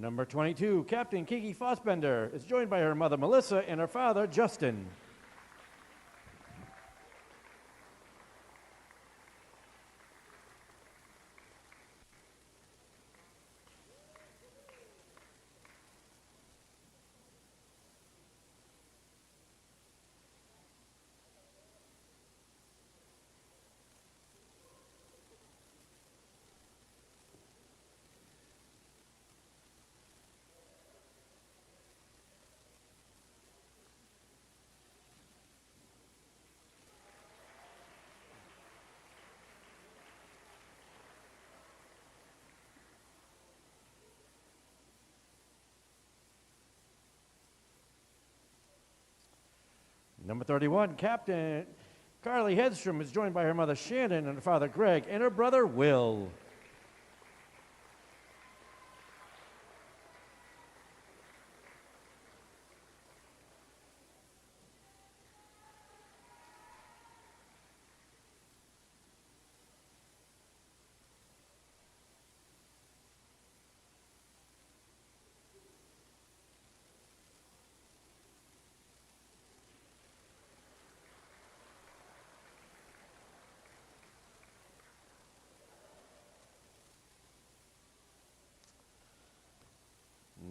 Number 22, Captain Kiki Fossbender is joined by her mother Melissa and her father Justin. Number 31, Captain Carly Hedstrom is joined by her mother Shannon and her father Greg and her brother Will.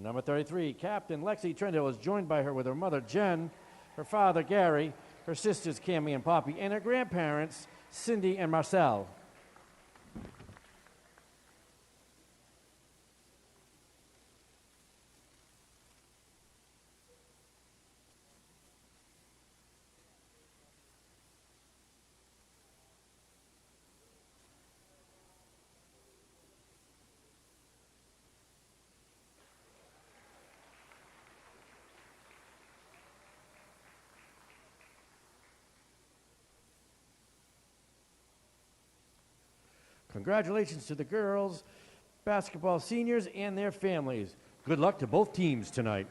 Number 33, Captain Lexi Trendle is joined by her with her mother Jen, her father Gary, her sisters Cammie and Poppy, and her grandparents Cindy and Marcel. Congratulations to the girls, basketball seniors, and their families. Good luck to both teams tonight.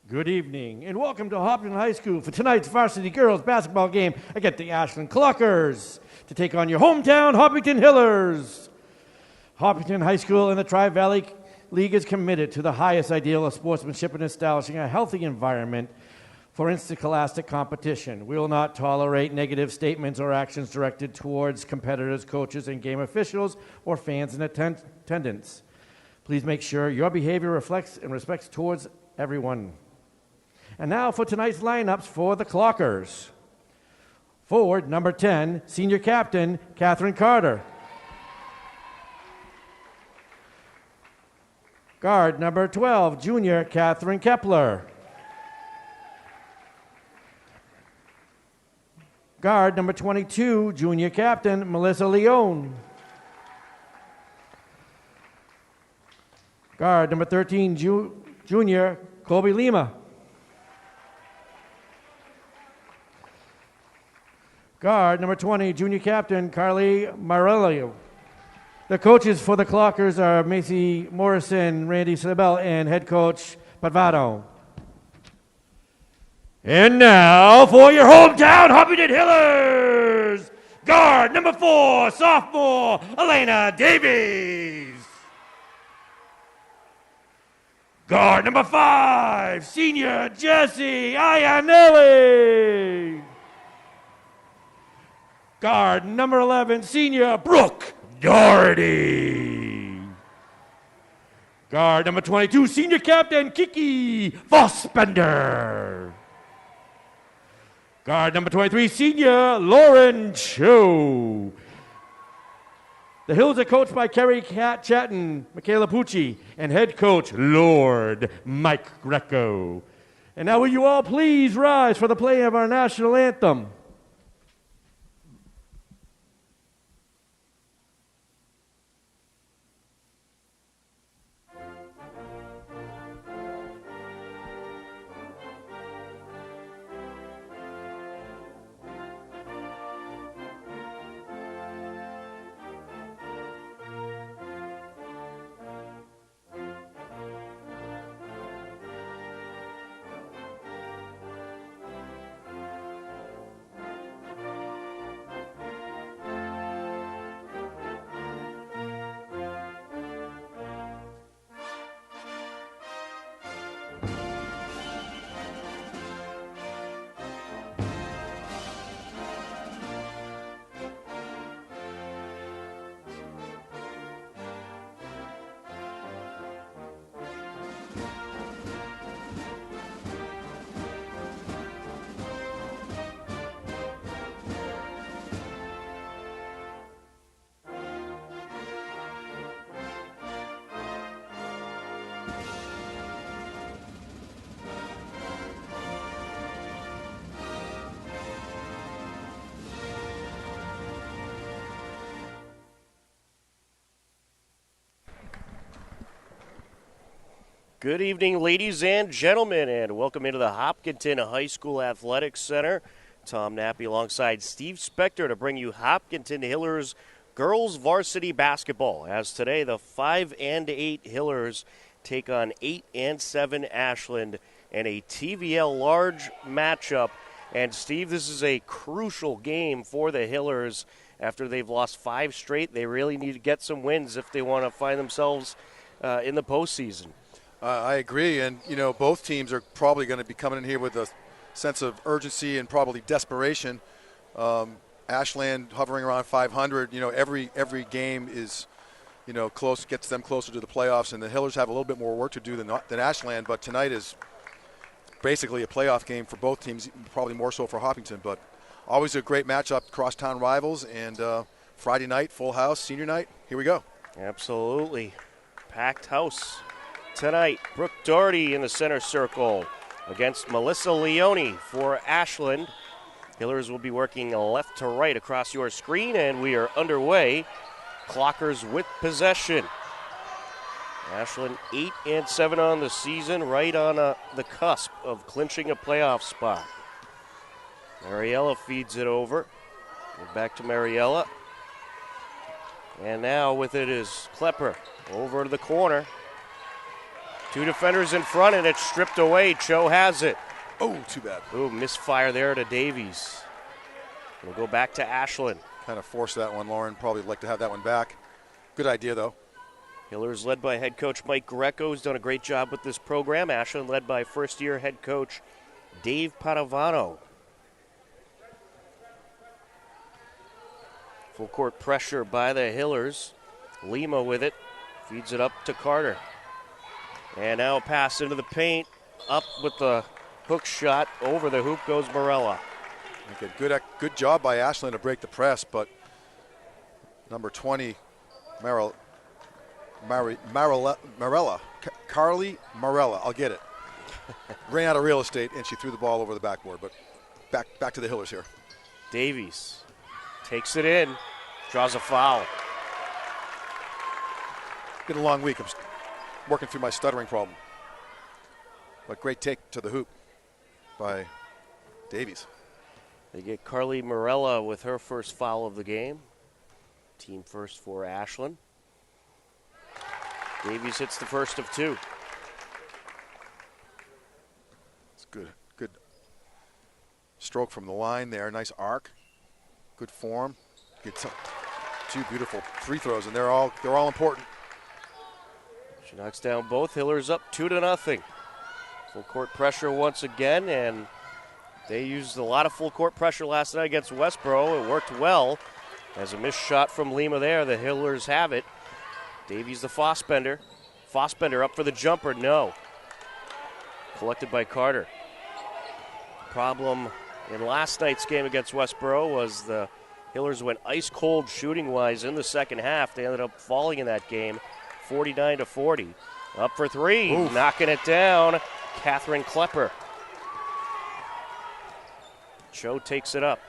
Good evening, and welcome to Hopkins High School for tonight's varsity girls basketball game against the Ashland Cluckers to take on your hometown Hopkinton Hillers. Hopkinton High School and the Tri-Valley League is committed to the highest ideal of sportsmanship and establishing a healthy environment for interscholastic competition. We will not tolerate negative statements or actions directed towards competitors, coaches, and game officials or fans in attendance. Please make sure your behavior reflects and respects towards everyone. And now for tonight's lineups for the Clockers. Forward, number 10, senior captain, Catherine Carter. Guard, number 12, junior, Catherine Kepler. Guard, number 22, junior captain, Melissa Leone. Guard, number 13, junior, Colby Lima. Guard, number 20, junior captain, Carly Marello. The coaches for the Clockers are Macy Morrison, Randy Sabel, and head coach Padvado. And now for your hometown Hopkinton Hillers, guard number 4, sophomore, Elena Davies. Guard number 5, senior, Jesse Iannelli. Guard number 11, senior, Brooke Doherty. Guard number 22, senior captain, Kiki Fossbender. Guard number 23, senior, Lauren Cho. The Hills are coached by Kerry Chatton, Michaela Pucci, and head coach, Lord Mike Greco. And now will you all please rise for the play of our national anthem. Good evening, ladies and gentlemen, and welcome into the Hopkinton High School Athletics Center. Tom Nappy alongside Steve Spector to bring you Hopkinton Hillers girls varsity basketball. As today, the 5 and 8 Hillers take on 8 and 7 Ashland in a TVL large matchup. And Steve, this is a crucial game for the Hillers. After they've lost 5 straight, they really need to get some wins if they want to find themselves in the postseason. I agree, and both teams are probably going to be coming in here with a sense of urgency and probably desperation. Ashland hovering around 500. Every game is, close, gets them closer to the playoffs, and the Hillers have a little bit more work to do than Ashland. But tonight is basically a playoff game for both teams, probably more so for Hopkinton. But always a great matchup, crosstown rivals, and Friday night, full house, senior night. Here we go. Absolutely, packed house. Tonight, Brooke Doherty in the center circle against Melissa Leone for Ashland. Hillers will be working left to right across your screen, and we are underway. Clockers with possession. Ashland 8 and 7 on the season, right on the cusp of clinching a playoff spot. Mariella feeds it over. Back to Mariella. And now with it is Klepper over to the corner. Two defenders in front, and it's stripped away. Cho has it. Oh, too bad. Ooh, misfire there to Davies. We'll go back to Ashland. Kind of forced that one, Lauren. Probably like to have that one back. Good idea, though. Hillers led by head coach Mike Greco, who's done a great job with this program. Ashland led by first-year head coach Dave Padovano. Full court pressure by the Hillers. Lima with it. Feeds it up to Carter. And now a pass into the paint. Up with the hook shot. Over the hoop goes Morella. Good job by Ashland to break the press, but number 20, Marella, Carly Morella, I'll get it. Ran out of real estate, and she threw the ball over the backboard. But back to the Hillers here. Davies takes it in, draws a foul. Been a long week. I'm working through my stuttering problem. But great take to the hoop by Davies. They get Carly Morella with her first foul of the game. Team first for Ashland. Davies hits the first of two. It's good stroke from the line there. Nice arc. Good form. Gets two beautiful free throws, and they're all important. She knocks down both. Hillers up 2-0. Full court pressure once again, and they used a lot of full court pressure last night against Westboro. It worked well. As a missed shot from Lima there, the Hillers have it. Davies the Fossbender. Fossbender up for the jumper, no. Collected by Carter. Problem in last night's game against Westboro was the Hillers went ice cold shooting-wise in the second half. They ended up falling in that game 49-40. Up for three, oof. Knocking it down, Catherine Klepper. Cho takes it up.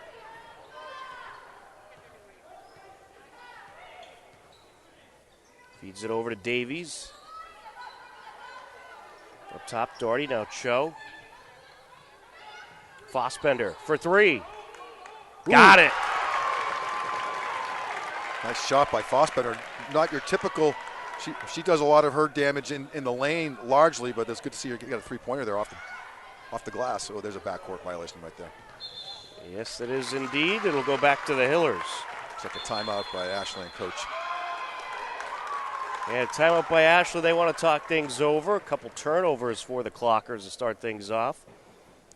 Feeds it over to Davies. Up top, Doherty, now Cho. Fossbender for three. Got it. Nice shot by Fossbender. Not your typical, she does a lot of her damage in the lane largely, but it's good to see her get a three-pointer there off the glass. So there's a backcourt violation right there. Yes, it is indeed. It'll go back to the Hillers. It's like a timeout by Ashland coach. And timeout by Ashland. They want to talk things over. A couple turnovers for the Clockers to start things off.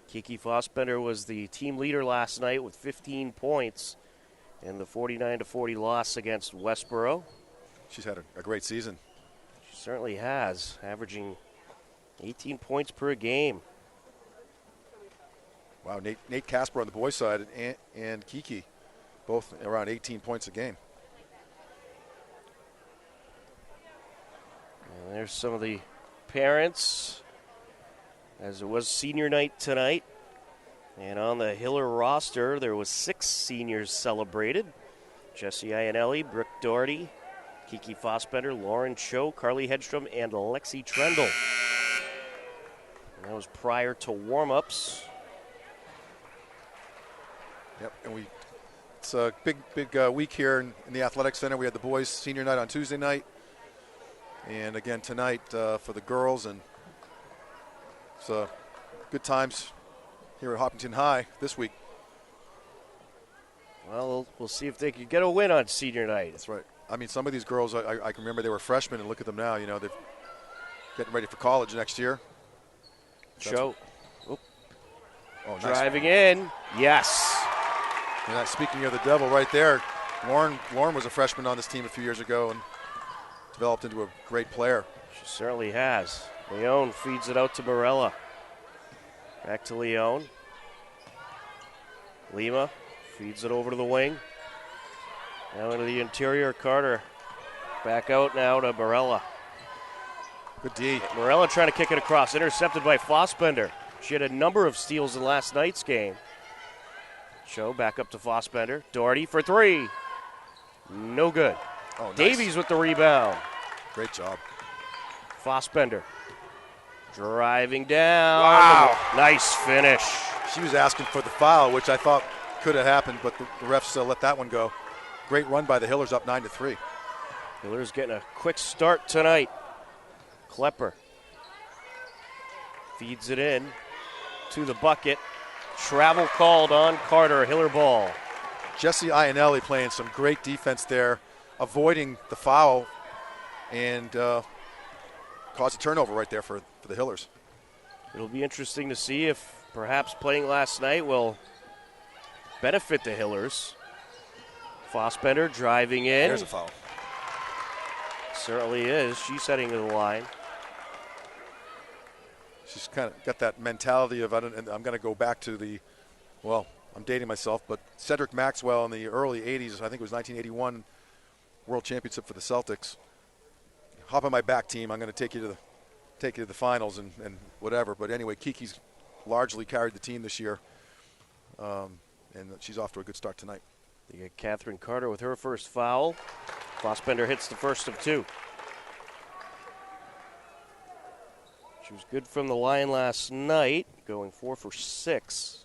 Kiki Fossbender was the team leader last night with 15 points in the 49-40 loss against Westboro. She's had a great season. She certainly has, averaging 18 points per game. Wow, Nate Casper on the boys' side and Kiki, both around 18 points a game. And there's some of the parents, as it was senior night tonight. And on the Hiller roster, there was 6 seniors celebrated. Jesse Iannelli, Brooke Doherty, Kiki Fossbender, Lauren Cho, Carly Hedstrom, and Lexi Trendle. And that was prior to warm-ups. Yep, and it's a big week here in the Athletic Center. We had the boys' senior night on Tuesday night. And again tonight for the girls, and it's good times here at Hopkinton High this week. Well, we'll see if they can get a win on senior night. That's right. I mean, some of these girls, I can remember they were freshmen, and look at them now. You know, they're getting ready for college next year. Cho. Oh, nice. Driving in. Yes. And speaking of the devil right there, Lauren was a freshman on this team a few years ago and developed into a great player. She certainly has. Leone feeds it out to Morella. Back to Leone. Lima feeds it over to the wing. Now into the interior, Carter. Back out now to Morella. Good D. Morella trying to kick it across. Intercepted by Fossbender. She had a number of steals in last night's game. Cho back up to Fossbender. Doherty for three. No good. Oh, nice. Davies with the rebound. Great job. Fossbender driving down. Wow. Nice finish. She was asking for the foul, which I thought could have happened, but the refs let that one go. Great run by the Hillers, up 9-3. Hillers getting a quick start tonight. Klepper Feeds it in to the bucket. Travel called on Carter. Hiller ball. Jesse Ionelli playing some great defense there, avoiding the foul, and caused a turnover right there for the Hillers. It'll be interesting to see if perhaps playing last night will benefit the Hillers. Fossbender driving in. There's a foul. Certainly is. She's heading to the line. She's kind of got that mentality of, I'm going to go back to I'm dating myself, but Cedric Maxwell in the early 80s, I think it was 1981, World Championship for the Celtics. Hop on my back team. I'm going to take you to the finals and whatever. But anyway, Kiki's largely carried the team this year, and she's off to a good start tonight. You get Catherine Carter with her first foul. Fossbender hits the first of two. She was good from the line last night, going 4 for 6.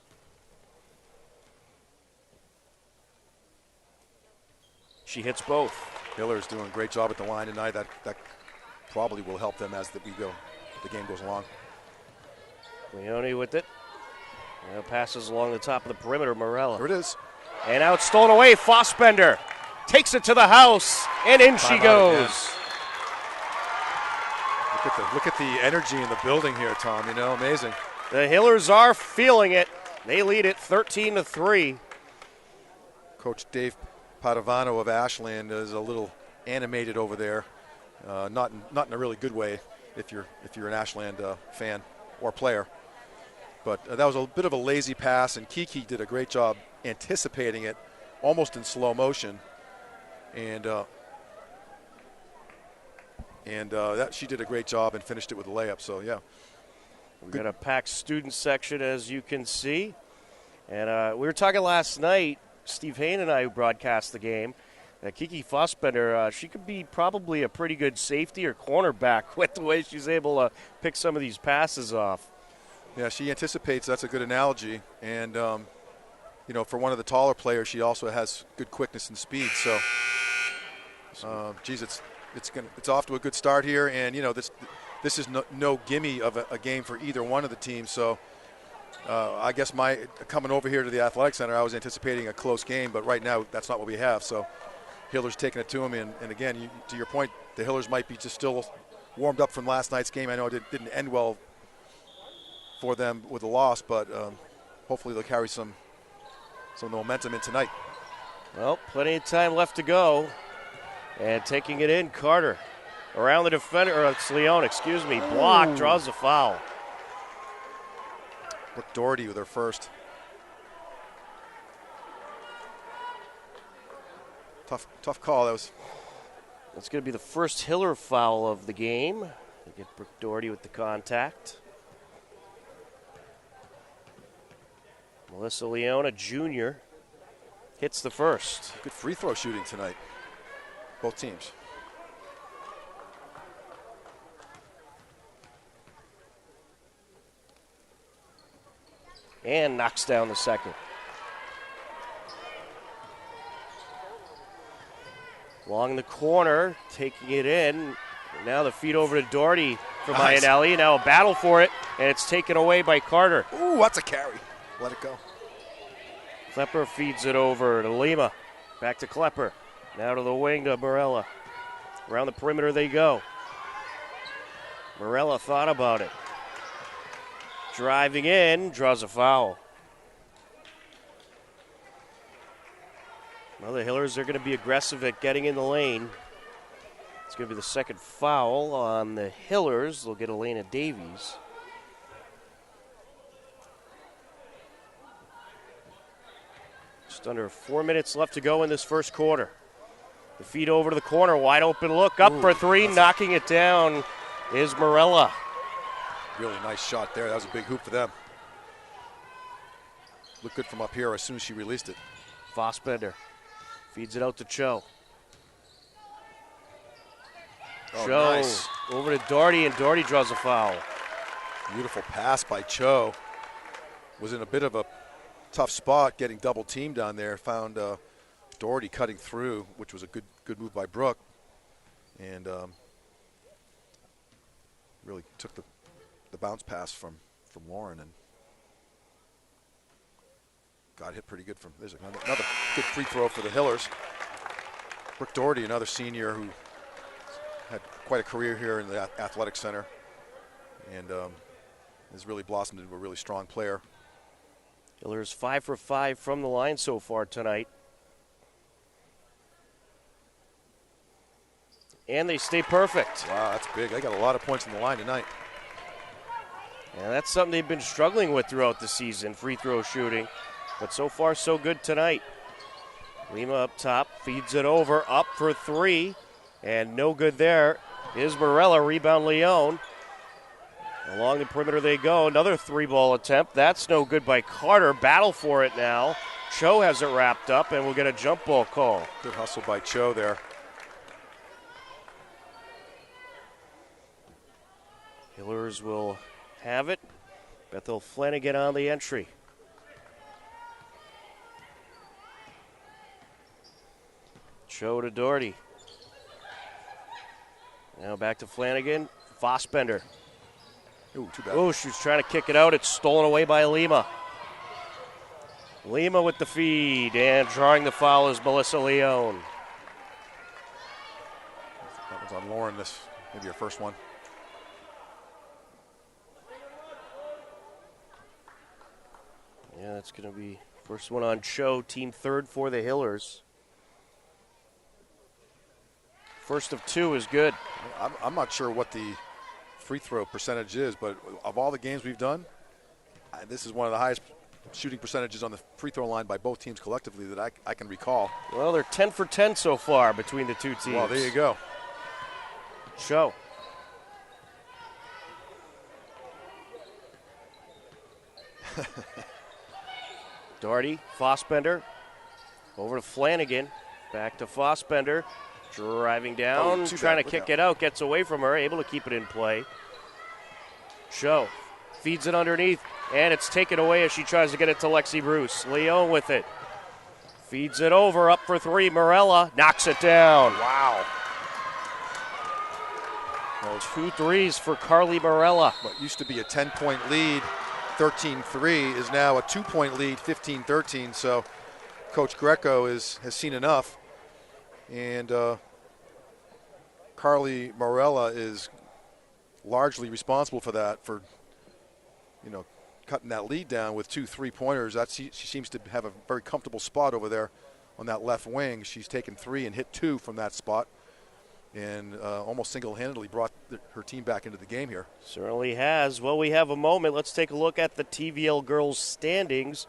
She hits both. Hiller's doing a great job at the line tonight. That probably will help them as the game goes along. Leone with it. Now passes along the top of the perimeter. Morella. There it is. And now it's stolen away. Fossbender takes it to the house, and in she goes. Look at the energy in the building here, Tom. Amazing. The Hillers are feeling it. They lead it 13-3. Coach Dave Padovano of Ashland is a little animated over there, not in a really good way if you're an Ashland fan or player. But that was a bit of a lazy pass, and Kiki did a great job anticipating it, almost in slow motion, and that she did a great job and finished it with a layup. So yeah, we've got a packed student section, as you can see, and we were talking last night. Steve Hain and I, who broadcast the game, Kiki Fossbender, she could be probably a pretty good safety or cornerback with the way she's able to pick some of these passes off. Yeah, she anticipates. That's a good analogy. And, for one of the taller players, she also has good quickness and speed. So, it's off to a good start here. And, this is no gimme of a game for either one of the teams. So, I guess coming over here to the Athletic Center, I was anticipating a close game, but right now that's not what we have. So Hiller's taking it to him, and again, to your point, the Hillers might be just still warmed up from last night's game. I know it didn't end well for them with a loss, but hopefully they'll carry some of the momentum in tonight. Well, plenty of time left to go, and taking it in, Carter around the defender, or it's Leone, block, draws a foul. Brooke Doherty with her first. Tough call. That's going to be the first Hiller foul of the game. They get Brooke Doherty with the contact. Melissa Leone, Jr., hits the first. Good free throw shooting tonight, both teams. And knocks down the second. Along the corner, taking it in. Now the feed over to Doherty from Ionelli. Now a battle for it, and it's taken away by Carter. Ooh, that's a carry. Let it go. Klepper feeds it over to Lima. Back to Klepper. Now to the wing to Morella. Around the perimeter they go. Morella thought about it. Driving in, draws a foul. Well, the Hillers are going to be aggressive at getting in the lane. It's going to be the second foul on the Hillers. They'll get Elena Davies. Just under 4 minutes left to go in this first quarter. The feed over to the corner, wide open look, up for three, knocking it down is Morella. Really nice shot there. That was a big hoop for them. Looked good from up here as soon as she released it. Fossbender feeds it out to Cho. Cho nice. Over to Doherty, and Doherty draws a foul. Beautiful pass by Cho. Was in a bit of a tough spot, getting double teamed down there. Found Doherty cutting through, which was a good move by Brooke, and really took the bounce pass from from Lauren, and got hit pretty good from. There's another good free throw for the Hillers. Brooke Doherty, another senior who had quite a career here in the athletic center, and has really blossomed into a really strong player. Hillers 5 for 5 from the line so far tonight. And they stay perfect. Wow, that's big. They got a lot of points on the line tonight. And that's something they've been struggling with throughout the season, free throw shooting. But so far, so good tonight. Lima up top, feeds it over, up for three. And no good there is Morella, rebound Leone. Along the perimeter they go, another three-ball attempt. That's no good by Carter. Battle for it now. Cho has it wrapped up, and we'll get a jump ball call. Good hustle by Cho there. Hillers will have it. Bethel Flanagan on the entry. Cho to Doherty. Now back to Flanagan. Fossbender. Ooh, too bad. Oh, she was trying to kick it out. It's stolen away by Lima. Lima with the feed, and drawing the foul is Melissa Leone. That was on Lauren, this maybe her first one. Yeah, that's going to be first one on Cho, team third for the Hillers. First of two is good. I'm not sure what the free throw percentage is, but of all the games we've done, this is one of the highest shooting percentages on the free throw line by both teams collectively that I can recall. Well, they're 10 for 10 so far between the two teams. Well, there you go. Cho. Doherty, Fossbender, over to Flanagan, back to Fossbender, driving down, trying to kick it out, gets away from her, able to keep it in play. Cho feeds it underneath, and it's taken away as she tries to get it to Lexi Bruce. Leone with it. Feeds it over, up for three. Morella knocks it down. Wow. Well, 2 threes for Carly Morella. What used to be a 10-point lead, 13-3, is now a 2-point lead, 15-13. So Coach Greco has seen enough. And Carly Morella is largely responsible for that, for, cutting that lead down with 2 3-pointers. She seems to have a very comfortable spot over there on that left wing. She's taken 3 and hit 2 from that spot, and almost single-handedly brought her team back into the game here. Certainly has. Well, we have a moment. Let's take a look at the TVL girls standings.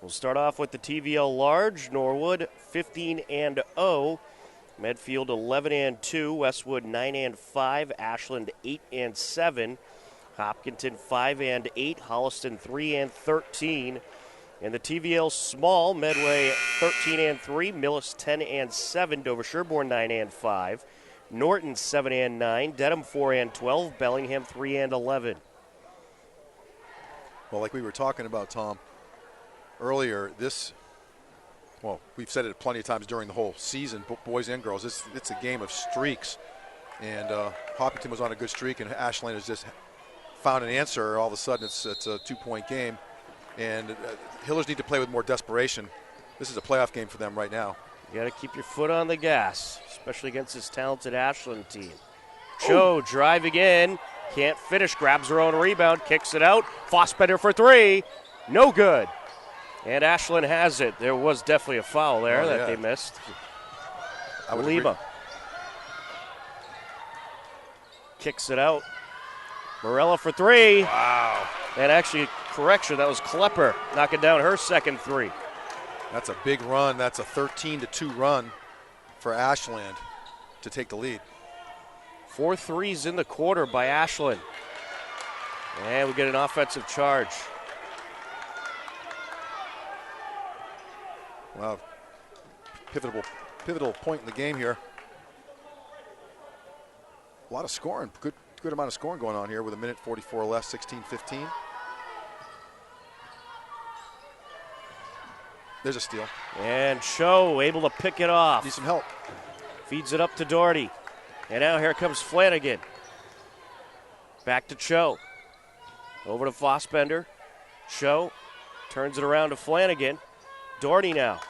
We'll start off with the TVL large. Norwood 15-0. Medfield 11-2. Westwood 9-5. Ashland 8-7. Hopkinton 5-8. Holliston 3-13. And the TVL small, Medway 13-3. Millis 10-7. Dover Sherborne 9-5. Norton 7-9. Dedham 4-12. Bellingham 3-11. Well, like we were talking about, Tom, earlier, we've said it plenty of times during the whole season, boys and girls, it's a game of streaks. And Hopkinton was on a good streak, and Ashland has just found an answer. All of a sudden, it's a 2-point game. And Hillers need to play with more desperation. This is a playoff game for them right now. You got to keep your foot on the gas, especially against this talented Ashland team. Cho driving in, can't finish, grabs her own rebound, kicks it out. Fossbender for 3, no good. And Ashland has it. There was definitely a foul there that they missed. Lima kicks it out. Morella for 3. Wow. And actually, correction, that was Klepper knocking down her second 3. That's a big run. That's a 13-2 run for Ashland to take the lead. 4 threes in the quarter by Ashland. And we get an offensive charge. Wow. Pivotal point in the game here. A lot of scoring. Good amount of scoring going on here with 1:44 left, 16-15. There's a steal. And Cho able to pick it off. Need some help. Feeds it up to Doherty. And now here comes Flanagan. Back to Cho. Over to Fossbender. Cho turns it around to Flanagan. Doherty now.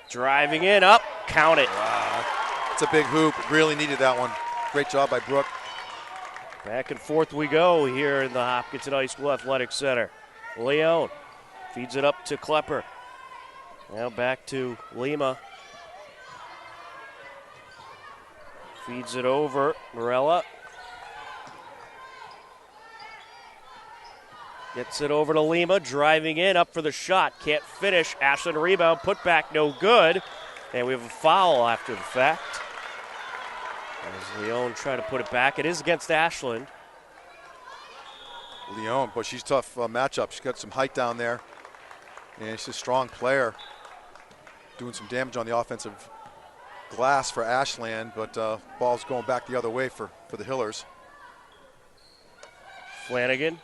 Driving in, up, count it. Wow. It's a big hoop. Really needed that one. Great job by Brooke. Back and forth we go here in the Hopkinton High School Athletic Center. Leone feeds it up to Klepper. Now back to Lima. Feeds it over. Morella. Gets it over to Lima. Driving in, up for the shot. Can't finish. Ashland rebound. Put back, no good. And we have a foul after the fact. As Leone trying to put it back. It is against Ashland. Leone, but she's tough matchup. She's got some height down there. And she's a strong player. Doing some damage on the offensive glass for Ashland, but ball's going back the other way for the Hillers. Flanagan.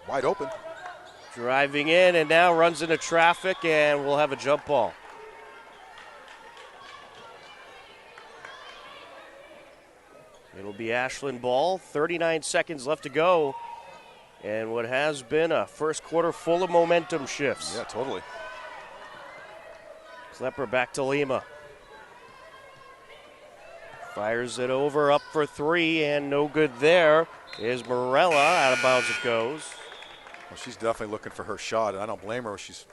Wide open. Driving in and now runs into traffic, and we'll have a jump ball. It'll be Ashland ball. 39 seconds left to go. And what has been a first quarter full of momentum shifts. Yeah, totally. Klepper back to Lima. Fires it over, up for three, and no good there. Is Morella. Out of bounds it goes. Well, she's definitely looking for her shot, and I don't blame her. She's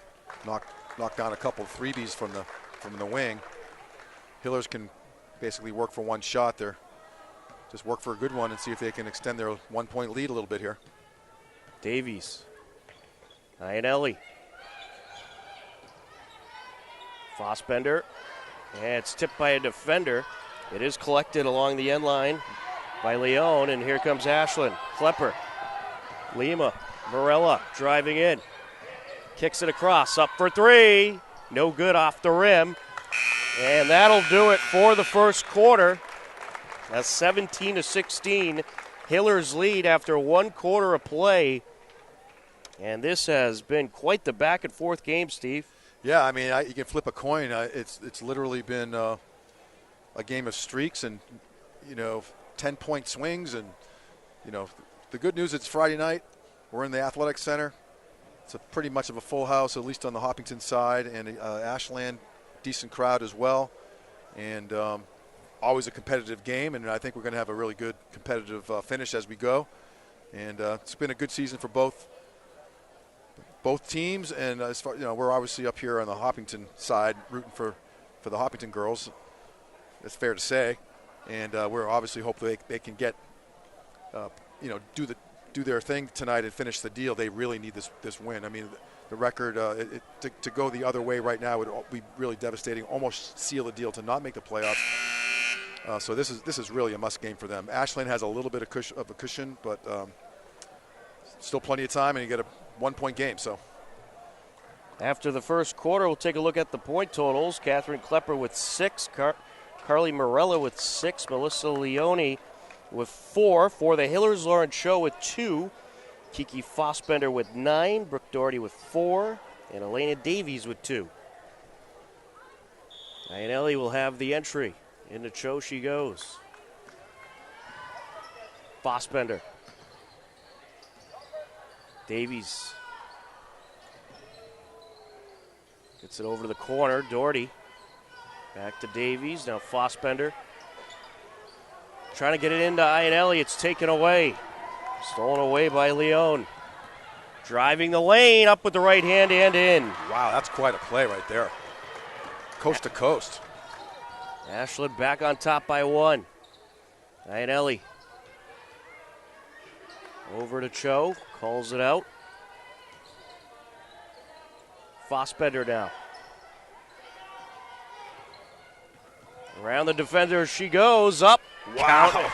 knocked down a couple of freebies from the wing. Hillers can basically work for one shot there. Just work for a good one and see if they can extend their 1 point lead a little bit here. Davies. Iannelli. Fossbender. And it's tipped by a defender. It is collected along the end line by Leone, and here comes Ashland. Klepper. Lima. Morella driving in. Kicks it across. Up for three. No good off the rim. And that'll do it for the first quarter. A 17-16 Hillers lead after 1 quarter of play. And this has been quite the back and forth game, Steve. Yeah, I mean, you can flip a coin. It's literally been a game of streaks and, 10-point swings. And, the good news, it's Friday night. We're in the Athletic Center. It's pretty much of a full house, at least on the Hopkinton side. And Ashland, decent crowd as well. And always a competitive game. And I think we're going to have a really good competitive finish as we go. And it's been a good season for both teams, and as far we're obviously up here on the Hopkinton side rooting for the Hopkinton girls. That's fair to say, and we're obviously hopefully they can get do their thing tonight and finish the deal. They really need this win. I mean, the record to go the other way right now would be really devastating. Almost seal the deal to not make the playoffs. So this is really a must game for them. Ashland has a little bit of a cushion, but still plenty of time, and you get a 1 point game. So after the first quarter, we'll take a look at the point totals. Catherine Klepper with 6, Carly Morella with 6, Melissa Leone with 4. For the Hillers, Lauren Cho with 2, Kiki Fossbender with 9, Brooke Doherty with 4, and Elena Davies with 2. Iannelli will have the entry. Into Cho she goes. Fossbender. Davies gets it over to the corner. Doherty back to Davies. Now Fossbender trying to get it into Iannelli. It's taken away. Stolen away by Leone. Driving the lane up with the right hand and in. Wow, that's quite a play right there. Coast to coast. Ashland back on top by 1. Iannelli. Over to Cho, calls it out. Fossbender now. Around the defender she goes, up. Wow. Count.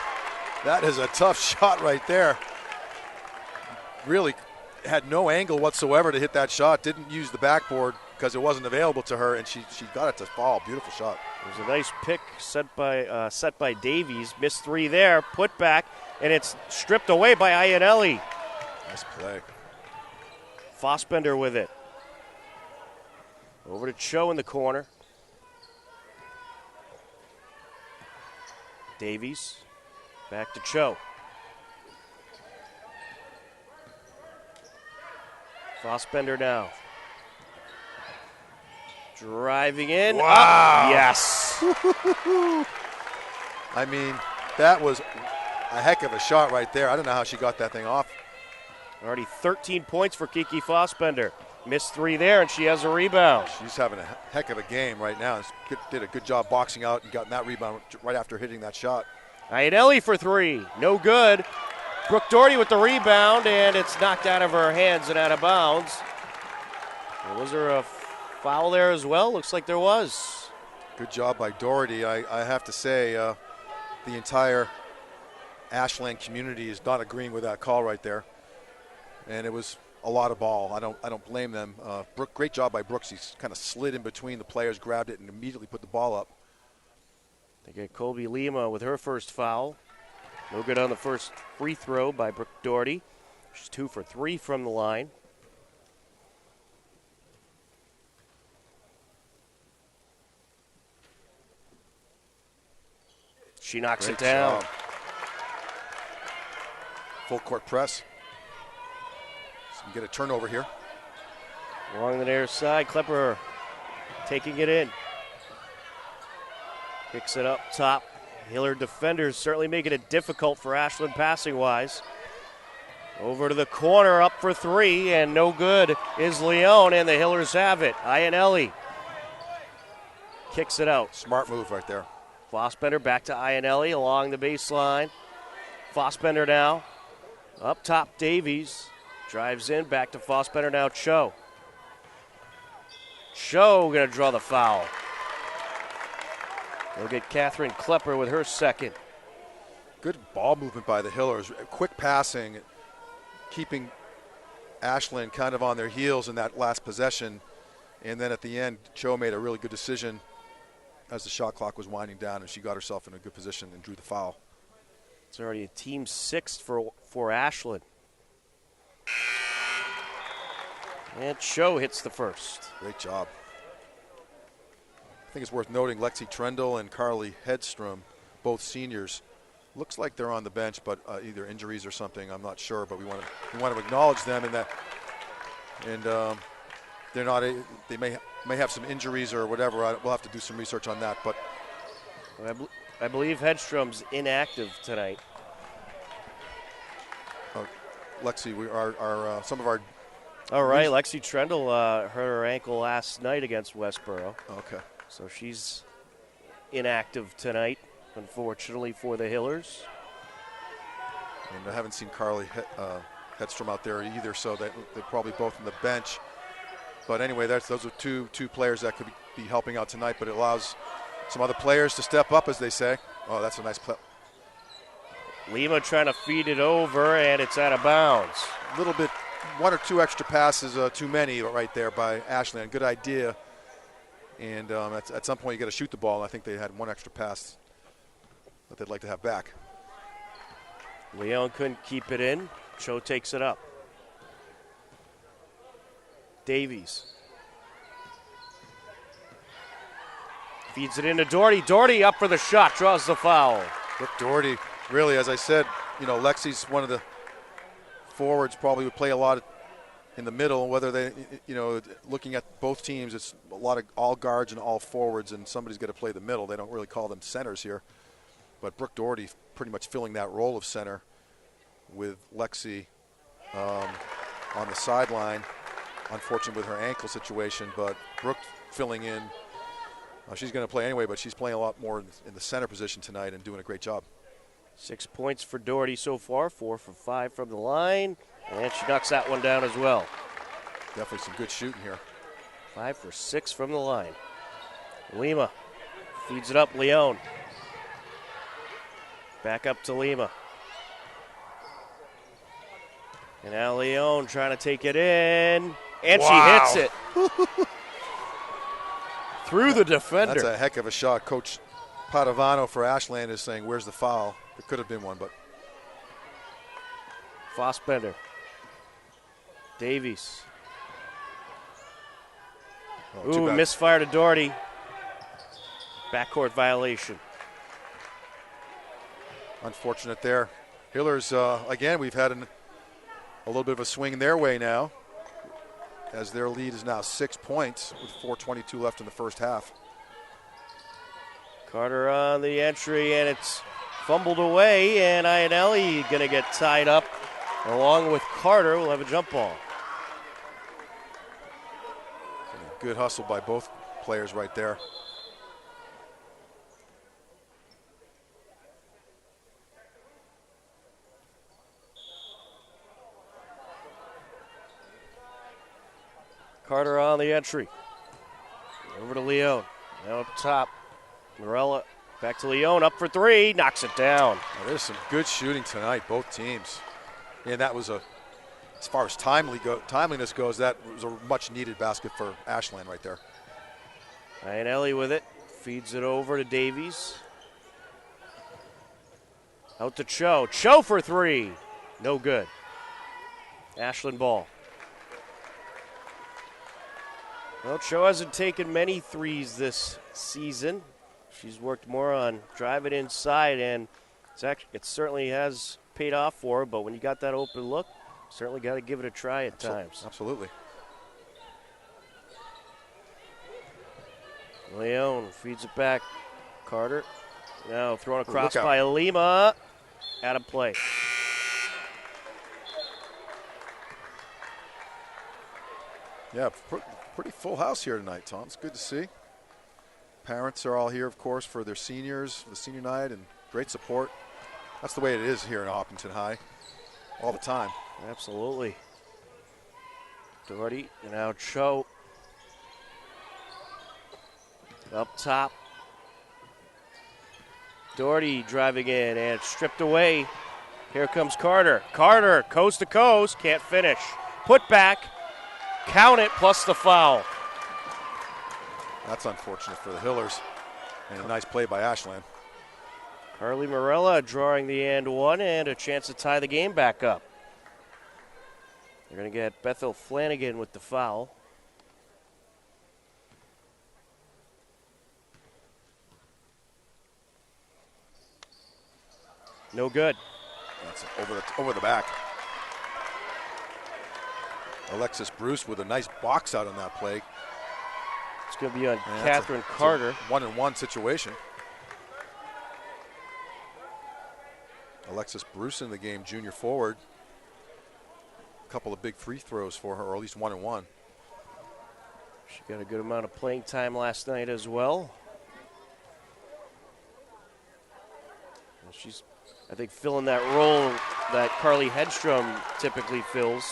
That is a tough shot right there. Really had no angle whatsoever to hit that shot. Didn't use the backboard because it wasn't available to her, and she got it to fall. Beautiful shot. It was a nice pick set by Davies. Missed 3 there. Put back, and it's stripped away by Iannelli. Nice play. Fossbender with it. Over to Cho in the corner. Davies back to Cho. Fossbender now. Driving in. Wow. Up. Yes. I mean, that was a heck of a shot right there. I don't know how she got that thing off. Already 13 points for Kiki Fossbender. Missed 3 there, and she has a rebound. She's having a heck of a game right now. Did a good job boxing out and gotten that rebound right after hitting that shot. Iannelli for 3. No good. Brooke Doherty with the rebound, and it's knocked out of her hands and out of bounds. Was there a foul there as well? Looks like there was. Good job by Doherty. I have to say, the entire Ashland community is not agreeing with that call right there. And it was a lot of ball. I don't blame them. Brooke, great job by Brooks. He kind of slid in between the players, grabbed it, and immediately put the ball up. They get Colby Lima with her first foul. No good on the first free throw by Brooke Doherty. She's 2 for 3 from the line. She knocks it down. Job. Full court press. So you get a turnover here. Along the near side, Klepper taking it in. Picks it up top. Hiller defenders certainly making it difficult for Ashland passing-wise. Over to the corner, up for 3, and no good is Leone, and the Hillers have it. Iannelli kicks it out. Smart move right there. Fossbender back to Iannelli along the baseline. Fossbender now. Up top, Davies. Drives in, back to Fossbender now, Cho. Cho going to draw the foul. We'll get Catherine Klepper with her second. Good ball movement by the Hillers. Quick passing, keeping Ashland kind of on their heels in that last possession. And then at the end, Cho made a really good decision as the shot clock was winding down, and she got herself in a good position and drew the foul. It's already a team 6th for Ashland. And Cho hits the first. Great job. I think it's worth noting Lexi Trendle and Carly Hedstrom, both seniors. Looks like they're on the bench, but either injuries or something. I'm not sure, but we want to acknowledge them in that. And they're not. They may have some injuries or whatever. We'll have to do some research on that. But I believe Hedstrom's inactive tonight. Lexi, some of our. All right, Lexi Trendle hurt her ankle last night against Westboro. Okay. So she's inactive tonight, unfortunately, for the Hillers. And I haven't seen Carly Hedstrom out there either, so they're probably both on the bench. But anyway, those are two players that could be helping out tonight, but it allows some other players to step up, as they say. Oh, that's a nice play. Lima trying to feed it over, and it's out of bounds. A little bit, 1 or 2 extra passes too many right there by Ashland. Good idea. And at some point, you got to shoot the ball. I think they had 1 extra pass that they'd like to have back. Leone couldn't keep it in. Cho takes it up. Davies feeds it into Doherty. Doherty up for the shot, draws the foul. Brooke Doherty, really, as I said, Lexi's one of the forwards, probably would play a lot in the middle, whether they, looking at both teams, it's a lot of all guards and all forwards, and somebody's got to play the middle. They don't really call them centers here. But Brooke Doherty pretty much filling that role of center with Lexi on the sideline. Unfortunate with her ankle situation, but Brooke filling in. She's going to play anyway, but she's playing a lot more in the center position tonight and doing a great job. 6 points for Doherty so far, 4 for 5 from the line. And she knocks that one down as well. Definitely some good shooting here. 5 for 6 from the line. Lima feeds it up, Leone. Back up to Lima. And now Leone trying to take it in. And wow. She hits it. Through the defender. That's a heck of a shot. Coach Padovano for Ashland is saying, where's the foul? There could have been one, but. Fossbender. Davies. Ooh, misfire to Doherty. Backcourt violation. Unfortunate there. Hillers, again, we've had a little bit of a swing their way now. as their lead is now 6 points with 4:22 left in the first half. Carter on the entry, and it's fumbled away, and Iannelli going to get tied up along with Carter. We'll have a jump ball. Good hustle by both players right there. Carter on the entry. Over to Leone. Now up top. Morella back to Leone. Up for three. Knocks it down. Now, there's some good shooting tonight, both teams. And that was as far as timeliness goes, that was a much needed basket for Ashland right there. Iannelli with it. Feeds it over to Davies. Out to Cho. Cho for three. No good. Ashland ball. Well, Cho hasn't taken many threes this season. She's worked more on driving inside, and it certainly has paid off for her. But when you got that open look, certainly got to give it a try at times. Absolutely. Leone feeds it back. Carter now thrown across by Lima. Out of play. Yeah, pretty full house here tonight, Tom. It's good to see. Parents are all here, of course, for their seniors, for the senior night, and great support. That's the way it is here in Hopkinton High, all the time. Absolutely. Doherty and now Cho. Up top. Doherty driving in and stripped away. Here comes Carter. Carter, coast to coast, can't finish. Put back. Count it, plus the foul. That's unfortunate for the Hillers. And a nice play by Ashland. Carly Morella drawing the and one and a chance to tie the game back up. They're going to get Bethel Flanagan with the foul. No good. That's over the back. Alexis Bruce with a nice box out on that play. It's going to be on Catherine Carter. It's a 1-on-1 situation. Alexis Bruce in the game, junior forward. A couple of big free throws for her, or at least 1-on-1. She got a good amount of playing time last night as well. And she's, I think, filling that role that Carly Hedstrom typically fills.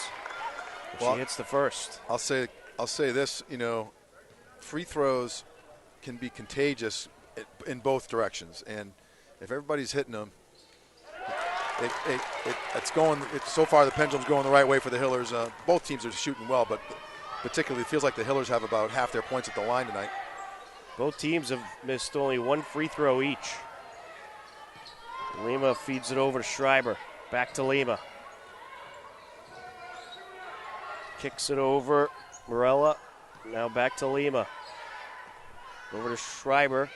She hits the first. I'll say this, free throws can be contagious in both directions, and if everybody's hitting them, so far the pendulum's going the right way for the Hillers. Both teams are shooting well, but particularly it feels like the Hillers have about half their points at the line tonight. Both teams have missed only one free throw each. Lima feeds it over to Schreiber. Back to Lima. Kicks it over. Morella. Now back to Lima. Over to Schreiber.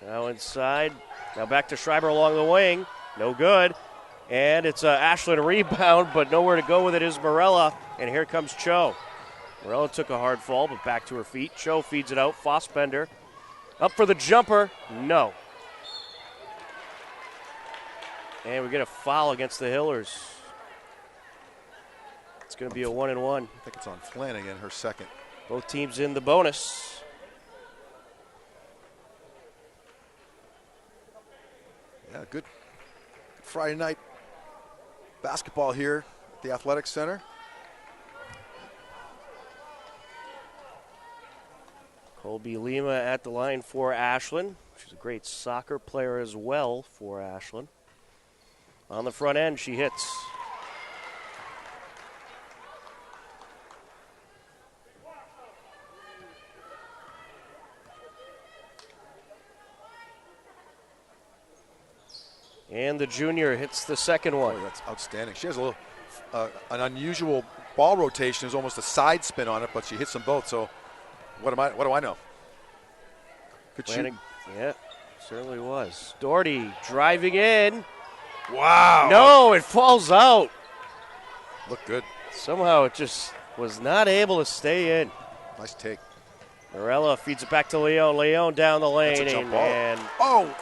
Now inside. Now back to Schreiber along the wing. No good. And it's an Ashland rebound, but nowhere to go with it is Morella. And here comes Cho. Morella took a hard fall, but back to her feet. Cho feeds it out. Fossbender. Up for the jumper. No. And we get a foul against the Hillers. It's going to be a 1-and-1. I think it's on Flanagan, her second. Both teams in the bonus. Yeah, good Friday night basketball here at the Athletic Center. Colby Lima at the line for Ashland. She's a great soccer player as well for Ashland. On the front end, she hits. And the junior hits the second one. Oh, that's outstanding. She has a little, an unusual ball rotation. There's almost a side spin on it, but she hits them both. So, what do I know? Good shoot. Yeah, certainly was. Doherty driving in. Wow. No, it falls out. Looked good. Somehow it just was not able to stay in. Nice take. Morella feeds it back to Leone. Leone down the lane. That's a jump ball. And oh!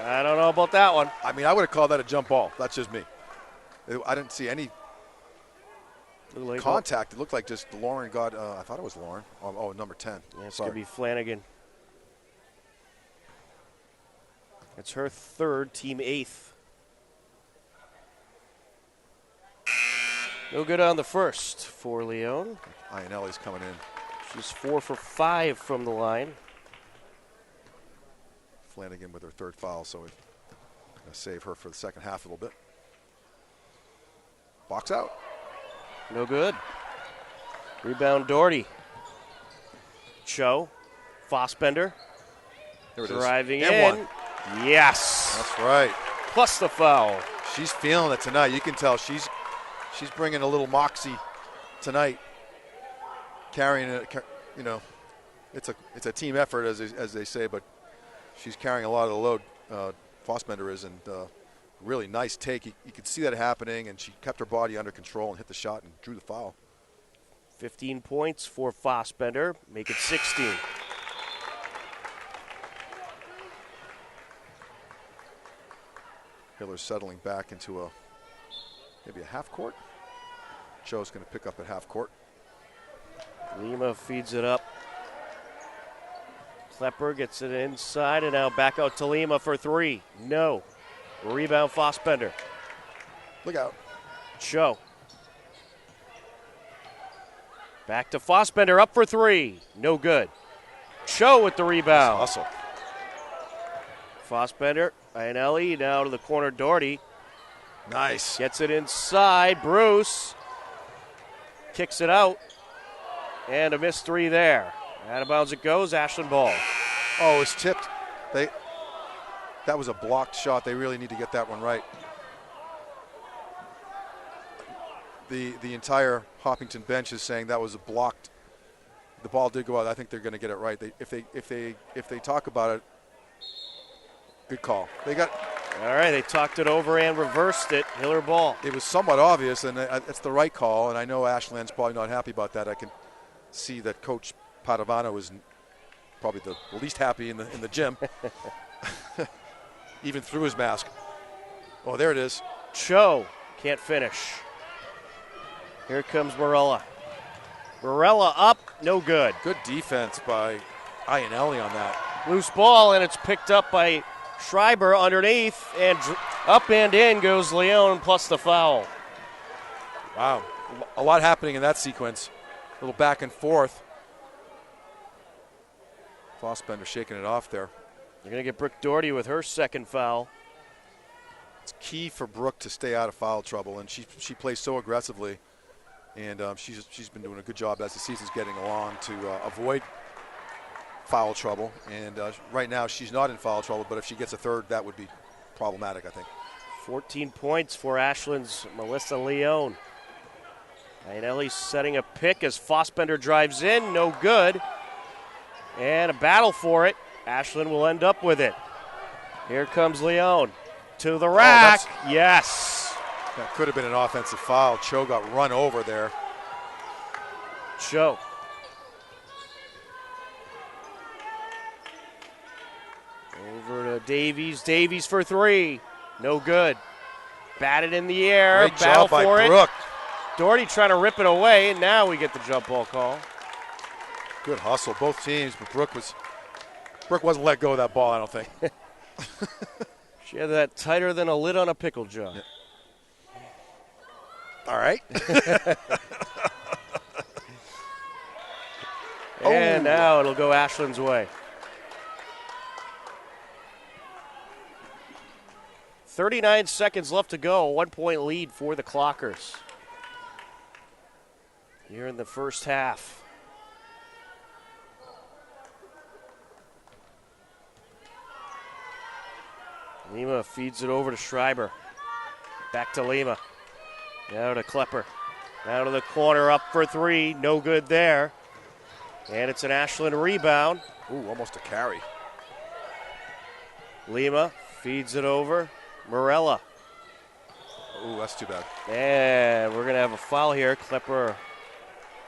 I don't know about that one. I mean, I would have called that a jump ball. That's just me. I didn't see any contact. It looked like just Lauren got, I thought it was Lauren. Oh, number 10. Yeah, it's going to be Flanagan. It's her third, team 8th. No good on the first for Leone. Iannelli's coming in. She's 4 for 5 from the line. Flanagan with her third foul, so we're going to save her for the second half a little bit. Box out. No good. Rebound Doherty. Cho. Fossbender. There it is. Driving in. And one. Yes. That's right. Plus the foul. She's feeling it tonight. You can tell she's bringing a little moxie tonight. Carrying it, you know, it's a team effort as they say, but she's carrying a lot of the load. Fossbender is, and really nice take. You could see that happening, and she kept her body under control and hit the shot and drew the foul. 15 points for Fossbender. Make it 16. Hiller's settling back into maybe a half court. Joe's going to pick up at half court. Lima feeds it up. Klepper gets it inside, and now back out to Lima for 3. No. Rebound Fossbender. Look out. Cho. Back to Fossbender, up for 3. No good. Cho with the rebound. Hustle. Fossbender, Iannelli, now to the corner, Doherty. Nice. Gets it inside, Bruce. Kicks it out. And a missed 3 there. Out of bounds it goes, Ashland ball. Oh, it's tipped. That was a blocked shot. They really need to get that one right. The entire Hopkinton bench is saying that was a blocked. The ball did go out. I think they're going to get it right. If they talk about it, good call. They got. All right, they talked it over and reversed it. Hiller ball. It was somewhat obvious, and it's the right call. And I know Ashland's probably not happy about that. I can see that Coach Padovano is probably the least happy in the gym, even through his mask. Oh, there it is. Cho can't finish. Here comes Morella. Morella up, no good. Good defense by Iannelli on that. Loose ball, and it's picked up by Schreiber underneath, and up and in goes Leone plus the foul. Wow, a lot happening in that sequence. A little back and forth. Fossbender shaking it off there. They're going to get Brooke Doherty with her second foul. It's key for Brooke to stay out of foul trouble, and she plays so aggressively, and she's been doing a good job as the season's getting along to avoid foul trouble. And right now she's not in foul trouble, but if she gets a third, that would be problematic, I think. 14 points for Ashland's Melissa Leone. Iannelli setting a pick as Fossbender drives in, no good. And a battle for it. Ashland will end up with it. Here comes Leone to the rack. Yes. That could have been an offensive foul. Cho got run over there. Cho. Over to Davies. Davies for 3. No good. Batted in the air. Great battle job by for Brooke. it. Doherty trying to rip it away, and now we get the jump ball call. Good hustle, both teams, but Brooke wasn't let go of that ball, I don't think. She had that tighter than a lid on a pickle jar. Yeah. All right. And now it'll go Ashland's way. 39 seconds left to go. 1 point lead for the Clockers. Here in the first half. Lima feeds it over to Schreiber. Back to Lima. Now to Klepper. Now to the corner, up for 3. No good there. And it's an Ashland rebound. Ooh, almost a carry. Lima feeds it over. Morella. Ooh, that's too bad. And we're going to have a foul here. Klepper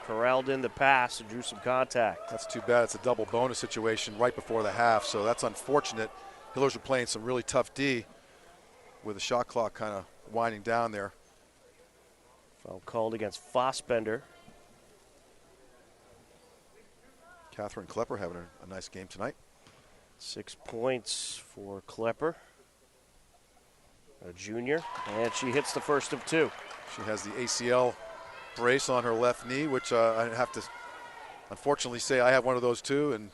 corralled in the pass and drew some contact. That's too bad. It's a double bonus situation right before the half, so that's unfortunate. Hillers are playing some really tough D with the shot clock kind of winding down there. Foul called against Fossbender. Catherine Klepper having a nice game tonight. 6 points for Klepper, a junior, and she hits the first of 2. She has the ACL brace on her left knee, which I have to unfortunately say I have one of those too, and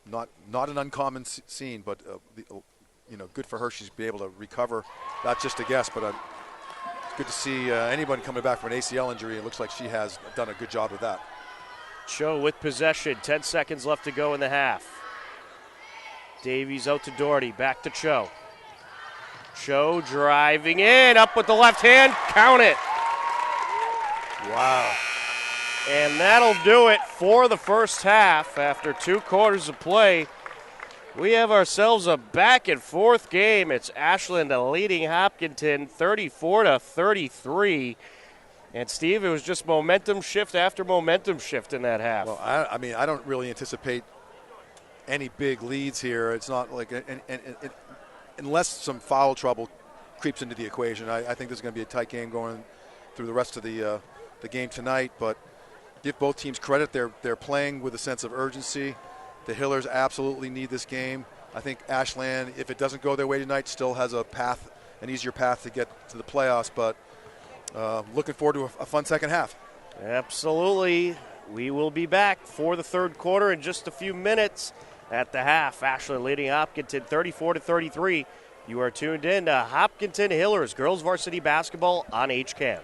not an uncommon scene, but good for her. She's be able to recover, not just a guess, but it's good to see anyone coming back from an ACL injury. It looks like she has done a good job with that. Cho with possession, 10 seconds left to go in the half. Davies out to Doherty, back to Cho. Cho driving in, up with the left hand, count it. Wow. And that'll do it for the first half. After 2 quarters of play, we have ourselves a back and forth game. It's Ashland leading Hopkinton 34-33. And Steve, it was just momentum shift after momentum shift in that half. Well, I mean, I don't really anticipate any big leads here. It's not like, unless some foul trouble creeps into the equation, I think this is going to be a tight game going through the rest of the game tonight. But give both teams credit. They're playing with a sense of urgency. The Hillers absolutely need this game. I think Ashland, if it doesn't go their way tonight, still has an easier path to get to the playoffs. But looking forward to a fun second half. Absolutely. We will be back for the third quarter in just a few minutes. At the half, Ashland leading Hopkinton 34-33. You are tuned in to Hopkinton Hillers girls varsity basketball on HCAM.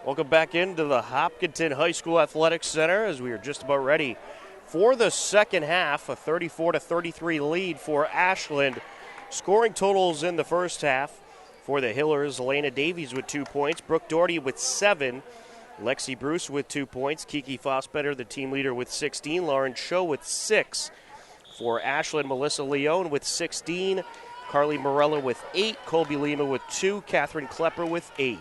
Welcome back into the Hopkinton High School Athletics Center as we are just about ready for the second half. A 34-33 lead for Ashland. Scoring totals in the first half for the Hillers: Elena Davies with 2 points, Brooke Doherty with 7, Lexi Bruce with 2 points, Kiki Fossbetter, the team leader, with 16, Lauren Cho with 6. For Ashland, Melissa Leone with 16, Carly Morella with 8, Colby Lima with 2, Catherine Klepper with 8.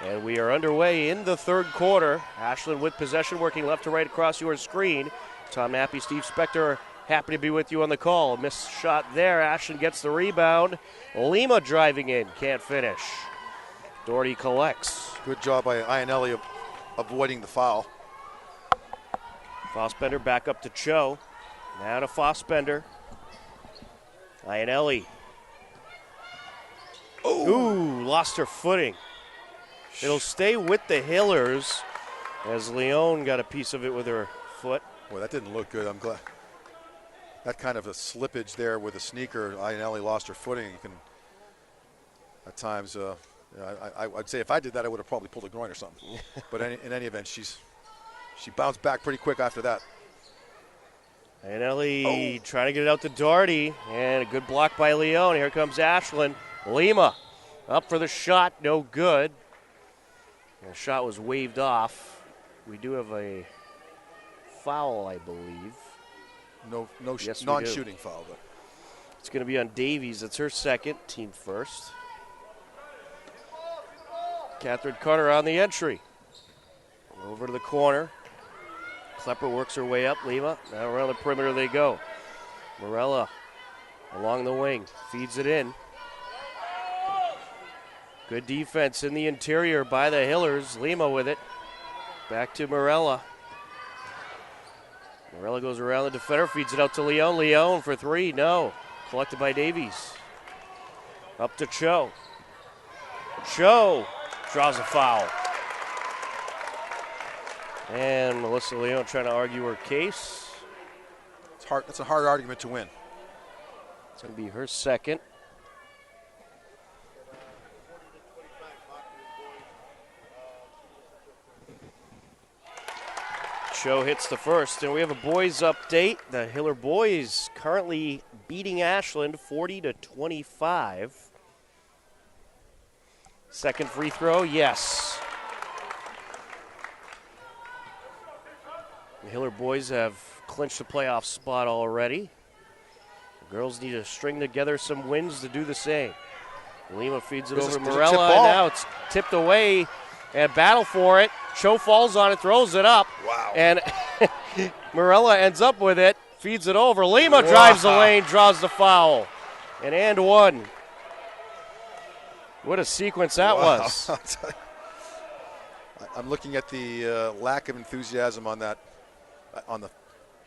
And we are underway in the third quarter. Ashland with possession, working left to right across your screen. Tom Nappy, Steve Spector, happy to be with you on the call. Missed shot there. Ashland gets the rebound. Lima driving in, can't finish. Doherty collects. Good job by Ionelli avoiding the foul. Fossbender back up to Cho. Now to Fossbender. Ionelli. Ooh, lost her footing. It'll stay with the Hillers as Leone got a piece of it with her foot. Boy, that didn't look good. I'm glad. That kind of a slippage there with a sneaker, Ionelli lost her footing. You can, at times, I'd say if I did that, I would have probably pulled a groin or something. But in any event, she bounced back pretty quick after that. Ionelli trying to get it out to Doherty, and a good block by Leone. Here comes Ashland. Lima up for the shot, no good. The shot was waved off. We do have a foul, I believe. Yes, non-shooting foul. But it's going to be on Davies. It's her second, team first. Catherine Carter on the entry. Over to the corner. Klepper works her way up. Lima, now around the perimeter they go. Morella along the wing, feeds it in. Good defense in the interior by the Hillers. Lima with it. Back to Morella. Morella goes around the defender, feeds it out to Leone. Leone for 3, no. Collected by Davies. Up to Cho. Cho draws a foul. And Melissa Leone trying to argue her case. It's hard. That's a hard argument to win. It's going to be her second. Cho hits the first, and we have a boys update. The Hiller boys currently beating Ashland 40-25. Second free throw, yes. The Hiller boys have clinched the playoff spot already. The girls need to string together some wins to do the same. Lima feeds it over to Morella, and now it's tipped away, and battle for it. Cho falls on it, throws it up. Wow. And Morella ends up with it, feeds it over. Lima drives the lane, draws the foul. And one. What a sequence that was. I'm looking at the lack of enthusiasm on that, on the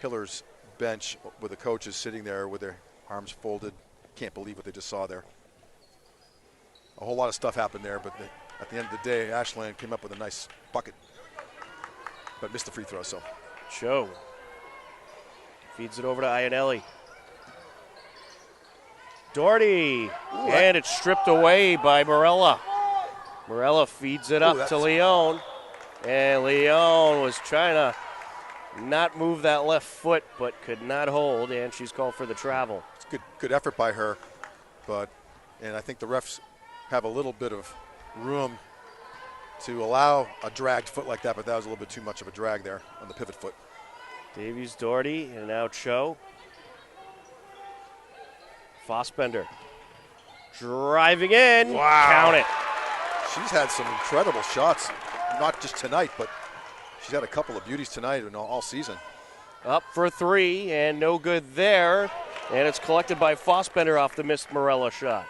Hillers bench with the coaches sitting there with their arms folded. Can't believe what they just saw there. A whole lot of stuff happened there, but at the end of the day, Ashland came up with a nice bucket, but missed the free throw. So Cho feeds it over to Ionelli. Doherty, and it's stripped away by Morella. Morella feeds it up to Leone, and Leone was trying to not move that left foot, but could not hold, and she's called for the travel. It's good effort by her, and I think the refs have a little bit of room to allow a dragged foot like that, but that was a little bit too much of a drag there on the pivot foot. Davies, Doherty, and now Cho. Fossbender driving in. Wow. Count it. She's had some incredible shots, not just tonight, but she's had a couple of beauties tonight and all season. Up for 3, and no good there. And it's collected by Fossbender off the missed Morella shot.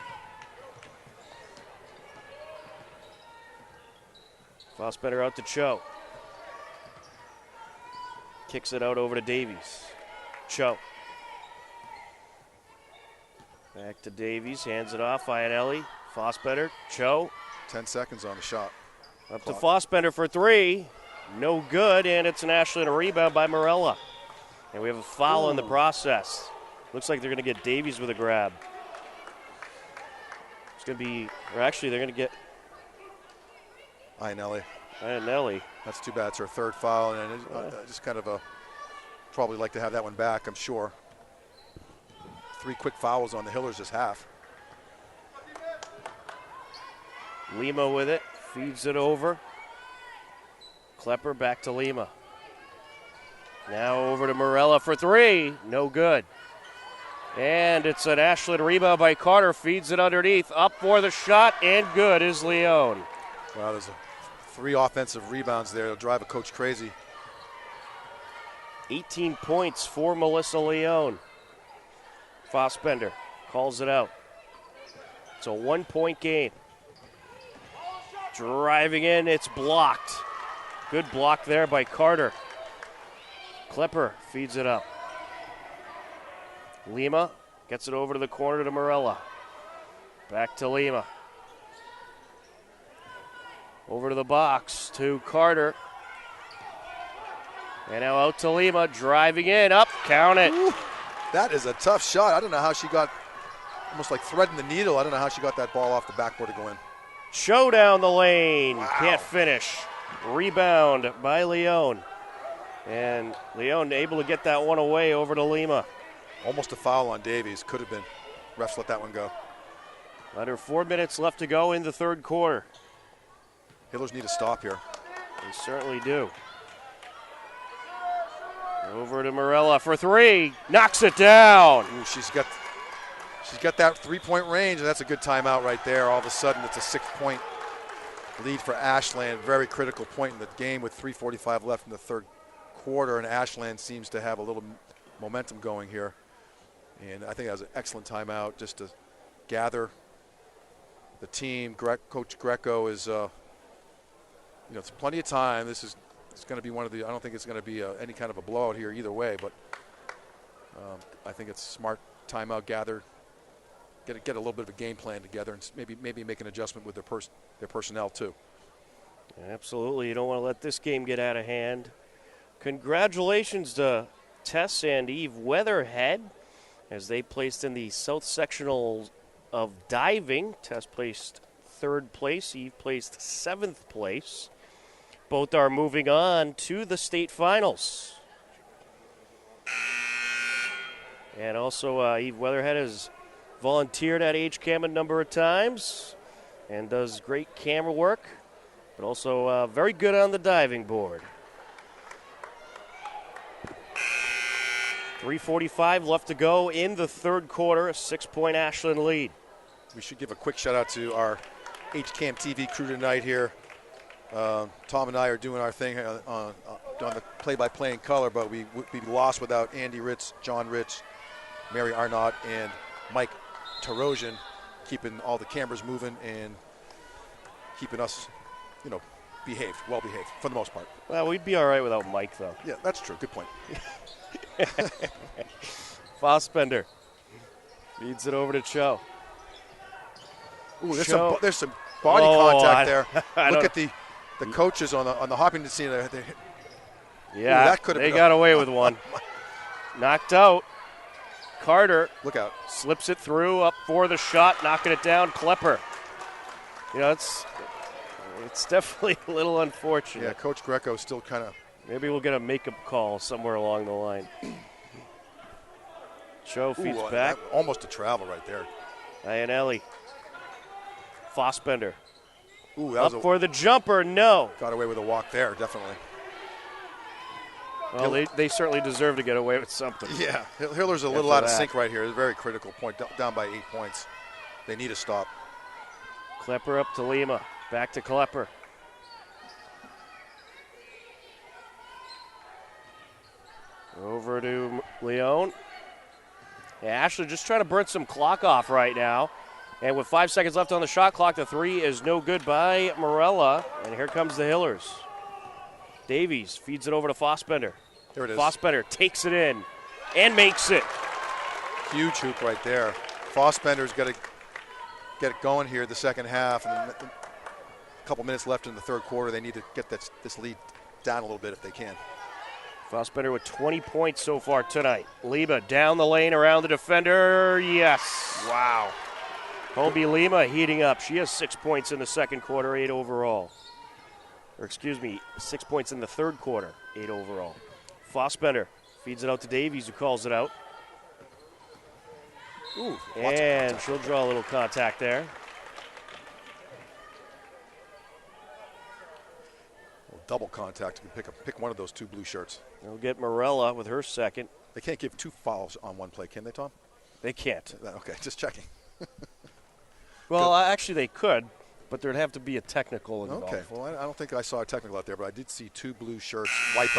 Fossbender out to Cho. Kicks it out over to Davies. Cho. Back to Davies, hands it off, Ionelli. Fossbender, Cho. 10 seconds on the shot. Up to Fossbender for 3. No good, and it's an Ashland rebound by Morella. And we have a foul in the process. Looks like they're going to get Davies with a grab. It's going to be, or actually they're going to get, Ionelli. Ionelli. That's too bad. It's her third foul, and just kind of probably like to have that one back, I'm sure. 3 quick fouls on the Hillers this half. Lima with it, feeds it over. Klepper back to Lima. Now over to Morella for 3, no good. And it's an Ashland rebound by Carter, feeds it underneath, up for the shot, and good is Leone. Wow, there's 3 offensive rebounds there. It'll drive a coach crazy. 18 points for Melissa Leone. Fossbender calls it out. It's a 1-point game. Driving in, it's blocked. Good block there by Carter. Klepper feeds it up. Lima gets it over to the corner to Morella. Back to Lima. Over to the box to Carter. And now out to Lima, driving in, up, count it. Ooh, that is a tough shot. I don't know how she got, almost like threading the needle. I don't know how she got that ball off the backboard to go in. Show down the lane, wow. Can't finish. Rebound by Leone. And Leone able to get that one away over to Lima. Almost a foul on Davies. Could have been. Refs let that one go. Under 4 minutes left to go in the third quarter. Hillers need to stop here. They certainly do. Over to Morella for 3. Knocks it down. Ooh, she's got that 3-point range, and that's a good timeout right there. All of a sudden, it's a 6-point lead for Ashland. Very critical point in the game with 3:45 left in the third quarter, and Ashland seems to have a little momentum going here. And I think that was an excellent timeout just to gather the team. Coach Greco is, it's plenty of time. It's going to be one of the, I don't think it's going to be any kind of a blowout here either way, but I think it's smart timeout, gather, get a little bit of a game plan together, and maybe make an adjustment with their personnel too. Absolutely, you don't want to let this game get out of hand. Congratulations to Tess and Eve Weatherhead as they placed in the South Sectional of diving. Tess placed 3rd place, Eve placed 7th place. Both are moving on to the state finals. And also Eve Weatherhead has volunteered at HCAM a number of times and does great camera work, but also very good on the diving board. 3:45 left to go in the third quarter, a 6-point Ashland lead. We should give a quick shout out to our HCAM TV crew tonight here. Tom and I are doing our thing on the play-by-play in color, but we'd be lost without Andy Ritz, John Rich, Mary Arnott, and Mike Tarosian keeping all the cameras moving and keeping us, well behaved for the most part. Well, we'd be all right without Mike, though. Yeah, that's true. Good point. Fossbender feeds it over to Cho. Ooh, there's some body contact there. Look at the coaches on the Hopkington scene. Yeah, they got away with one. Knocked out. Carter, look out, slips it through, up for the shot, knocking it down. Klepper. It's definitely a little unfortunate. Yeah, Coach Greco still kind of. Maybe we'll get a makeup call somewhere along the line. Cho feeds back. Almost a travel right there. Ionelli. Fossbender. Ooh, that up for the jumper, no. Got away with a walk there, definitely. Well, they certainly deserve to get away with something. Yeah, Hiller's a little out of sync right here. It's a very critical point, down by 8 points. They need to stop. Klepper up to Lima. Back to Klepper. Over to Leone. Yeah, Ashland just trying to burn some clock off right now. And with 5 seconds left on the shot clock, the 3 is no good by Morella. And here comes the Hillers. Davies feeds it over to Fossbender. There it is. Fossbender takes it in and makes it. Huge hoop right there. Fossbender's got to get it going here the second half. And a couple minutes left in the third quarter. They need to get this lead down a little bit if they can. Fossbender with 20 points so far tonight. Lima down the lane around the defender. Yes. Wow. Colby Lima heating up. She has 6 points in the second quarter, 8 overall. Or excuse me, 6 points in the third quarter, 8 overall. Fossbender feeds it out to Davies, who calls it out. Ooh, and she'll draw a little contact there. Double contact. You can pick one of those two blue shirts. They'll get Morella with her second. They can't give 2 fouls on one play, can they, Tom? They can't. Okay, just checking. Well, actually they could, but there'd have to be a technical involved. Okay, well, I don't think I saw a technical out there, but I did see 2 blue shirts wipe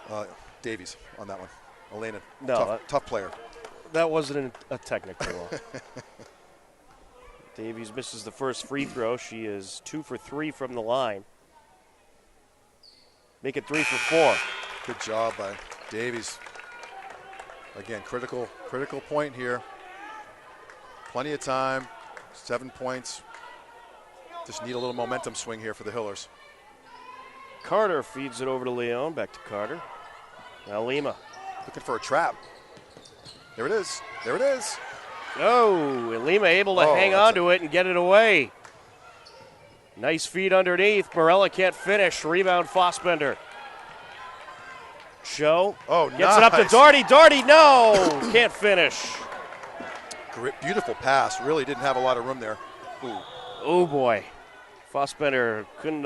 out Davies on that one. Elena, no, tough player. That wasn't a technical. Davies misses the first free throw. She is 2 for 3 from the line. Make it 3 for 4. Good job by Davies. Again, critical point here. Plenty of time. 7 points. Just need a little momentum swing here for the Hillers. Carter feeds it over to Leon. Back to Carter. Now Lima. Looking for a trap. There it is. There it is. Oh, and Lima able to hang on to it and get it away. Nice feed underneath. Morella can't finish. Rebound Fossbender. Show. Oh, gets it up to Doherty. Doherty, no! Can't finish. Beautiful pass. Really didn't have a lot of room there. Ooh. Oh, boy. Fossbender couldn't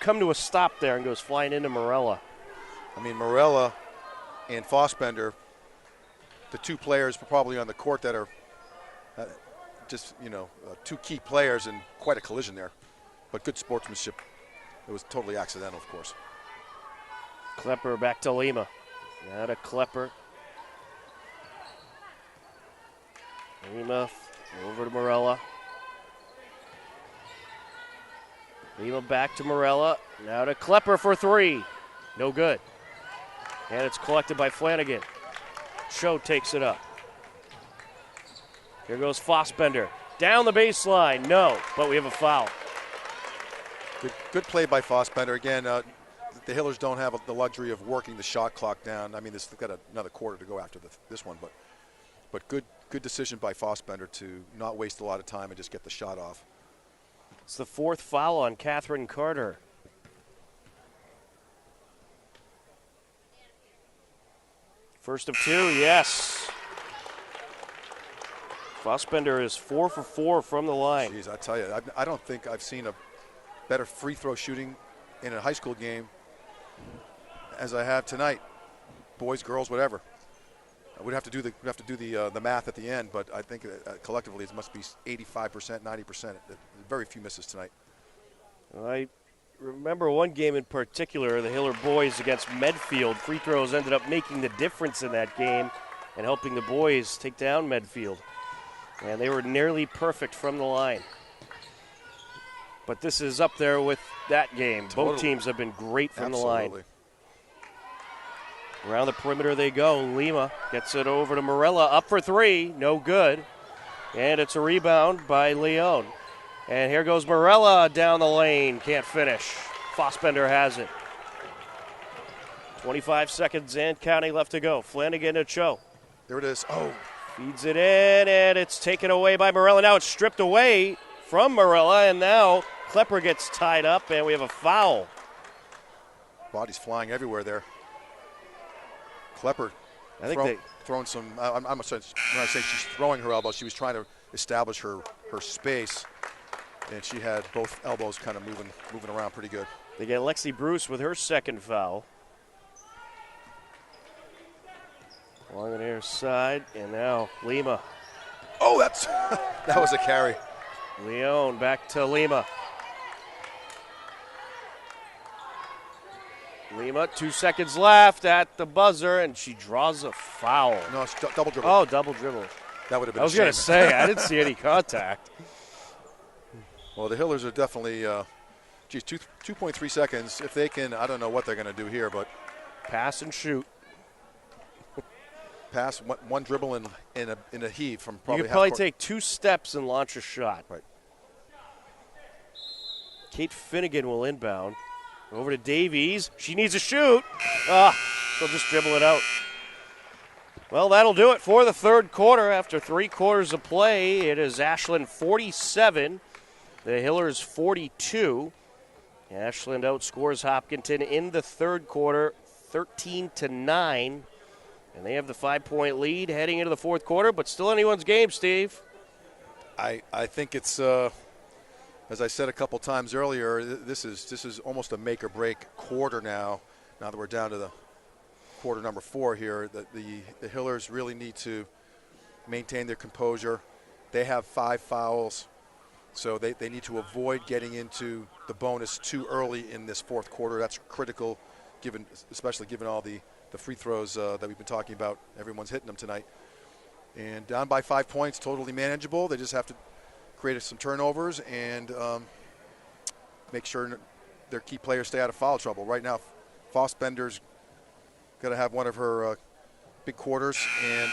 come to a stop there and goes flying into Morella. I mean, Morella and Fossbender, the 2 players probably on the court that are just, 2 key players, and quite a collision there. But good sportsmanship. It was totally accidental, of course. Klepper back to Lima. Now to Klepper. Lima over to Morella. Lima back to Morella. Now to Klepper for 3. No good. And it's collected by Flanagan. Show takes it up. Here goes Fossbender. Down the baseline. No, but we have a foul. Good play by Fossbender. Again, the Hillers don't have the luxury of working the shot clock down. I mean, they've got another quarter to go after this one, but good decision by Fossbender to not waste a lot of time and just get the shot off. It's the 4th foul on Catherine Carter. First of 2, yes. Fossbender is 4 for 4 from the line. Jeez, I tell you, I don't think I've seen a better free throw shooting in a high school game as I have tonight. Boys, girls, whatever. We'd have to do the math at the end, but I think collectively it must be 85%, 90%. Very few misses tonight. I remember one game in particular, the Hiller boys against Medfield. Free throws ended up making the difference in that game and helping the boys take down Medfield. And they were nearly perfect from the line. But this is up there with that game. Totally. Both teams have been great from Absolutely. the line. Around the perimeter they go. Lima gets it over to Morella. Up for 3. No good. And it's a rebound by Leon. And here goes Morella down the lane. Can't finish. Fossbender has it. 25 seconds and counting left to go. Flanagan to Cho. There it is. Oh. Feeds it in, and it's taken away by Morella. Now it's stripped away from Morella, and now Klepper gets tied up, and we have a foul. Bodies flying everywhere there. Klepper throwing some, I'm when I say she's throwing her elbow, she was trying to establish her space, and she had both elbows kind of moving around pretty good. They get Lexi Bruce with her second foul. Along the near side, and now Lima. Oh, that was a carry. Leon back to Lima. Lima, 2 seconds left at the buzzer, and she draws a foul. No, it's double dribble. Oh, double dribble. That would have been I was going to say, I didn't see any contact. Well, the Hillers are definitely, 2.3 seconds. If they can, I don't know what they're going to do here, but. Pass and shoot. Pass, one dribble in a heave from probably You could probably take 2 steps and launch a shot. Right. Kate Finnegan will inbound. Over to Davies. She needs a shoot. She'll just dribble it out. Well, that'll do it for the third quarter. After 3 quarters of play, it is Ashland 47, The Hillers 42. Ashland outscores Hopkinton in the third quarter, 13-9. And they have the 5-point lead heading into the fourth quarter, but still anyone's game, Steve. I think it's, as I said a couple times earlier, this is almost a make or break quarter now. Now that we're down to the quarter number 4 here, the Hillers really need to maintain their composure. They have 5 fouls, so they need to avoid getting into the bonus too early in this fourth quarter. That's critical, especially given all the free throws that we've been talking about. Everyone's hitting them tonight. And down by 5 points, totally manageable. They just have to create some turnovers and make sure their key players stay out of foul trouble. Right now, Fossbender's going to have one of her big quarters, and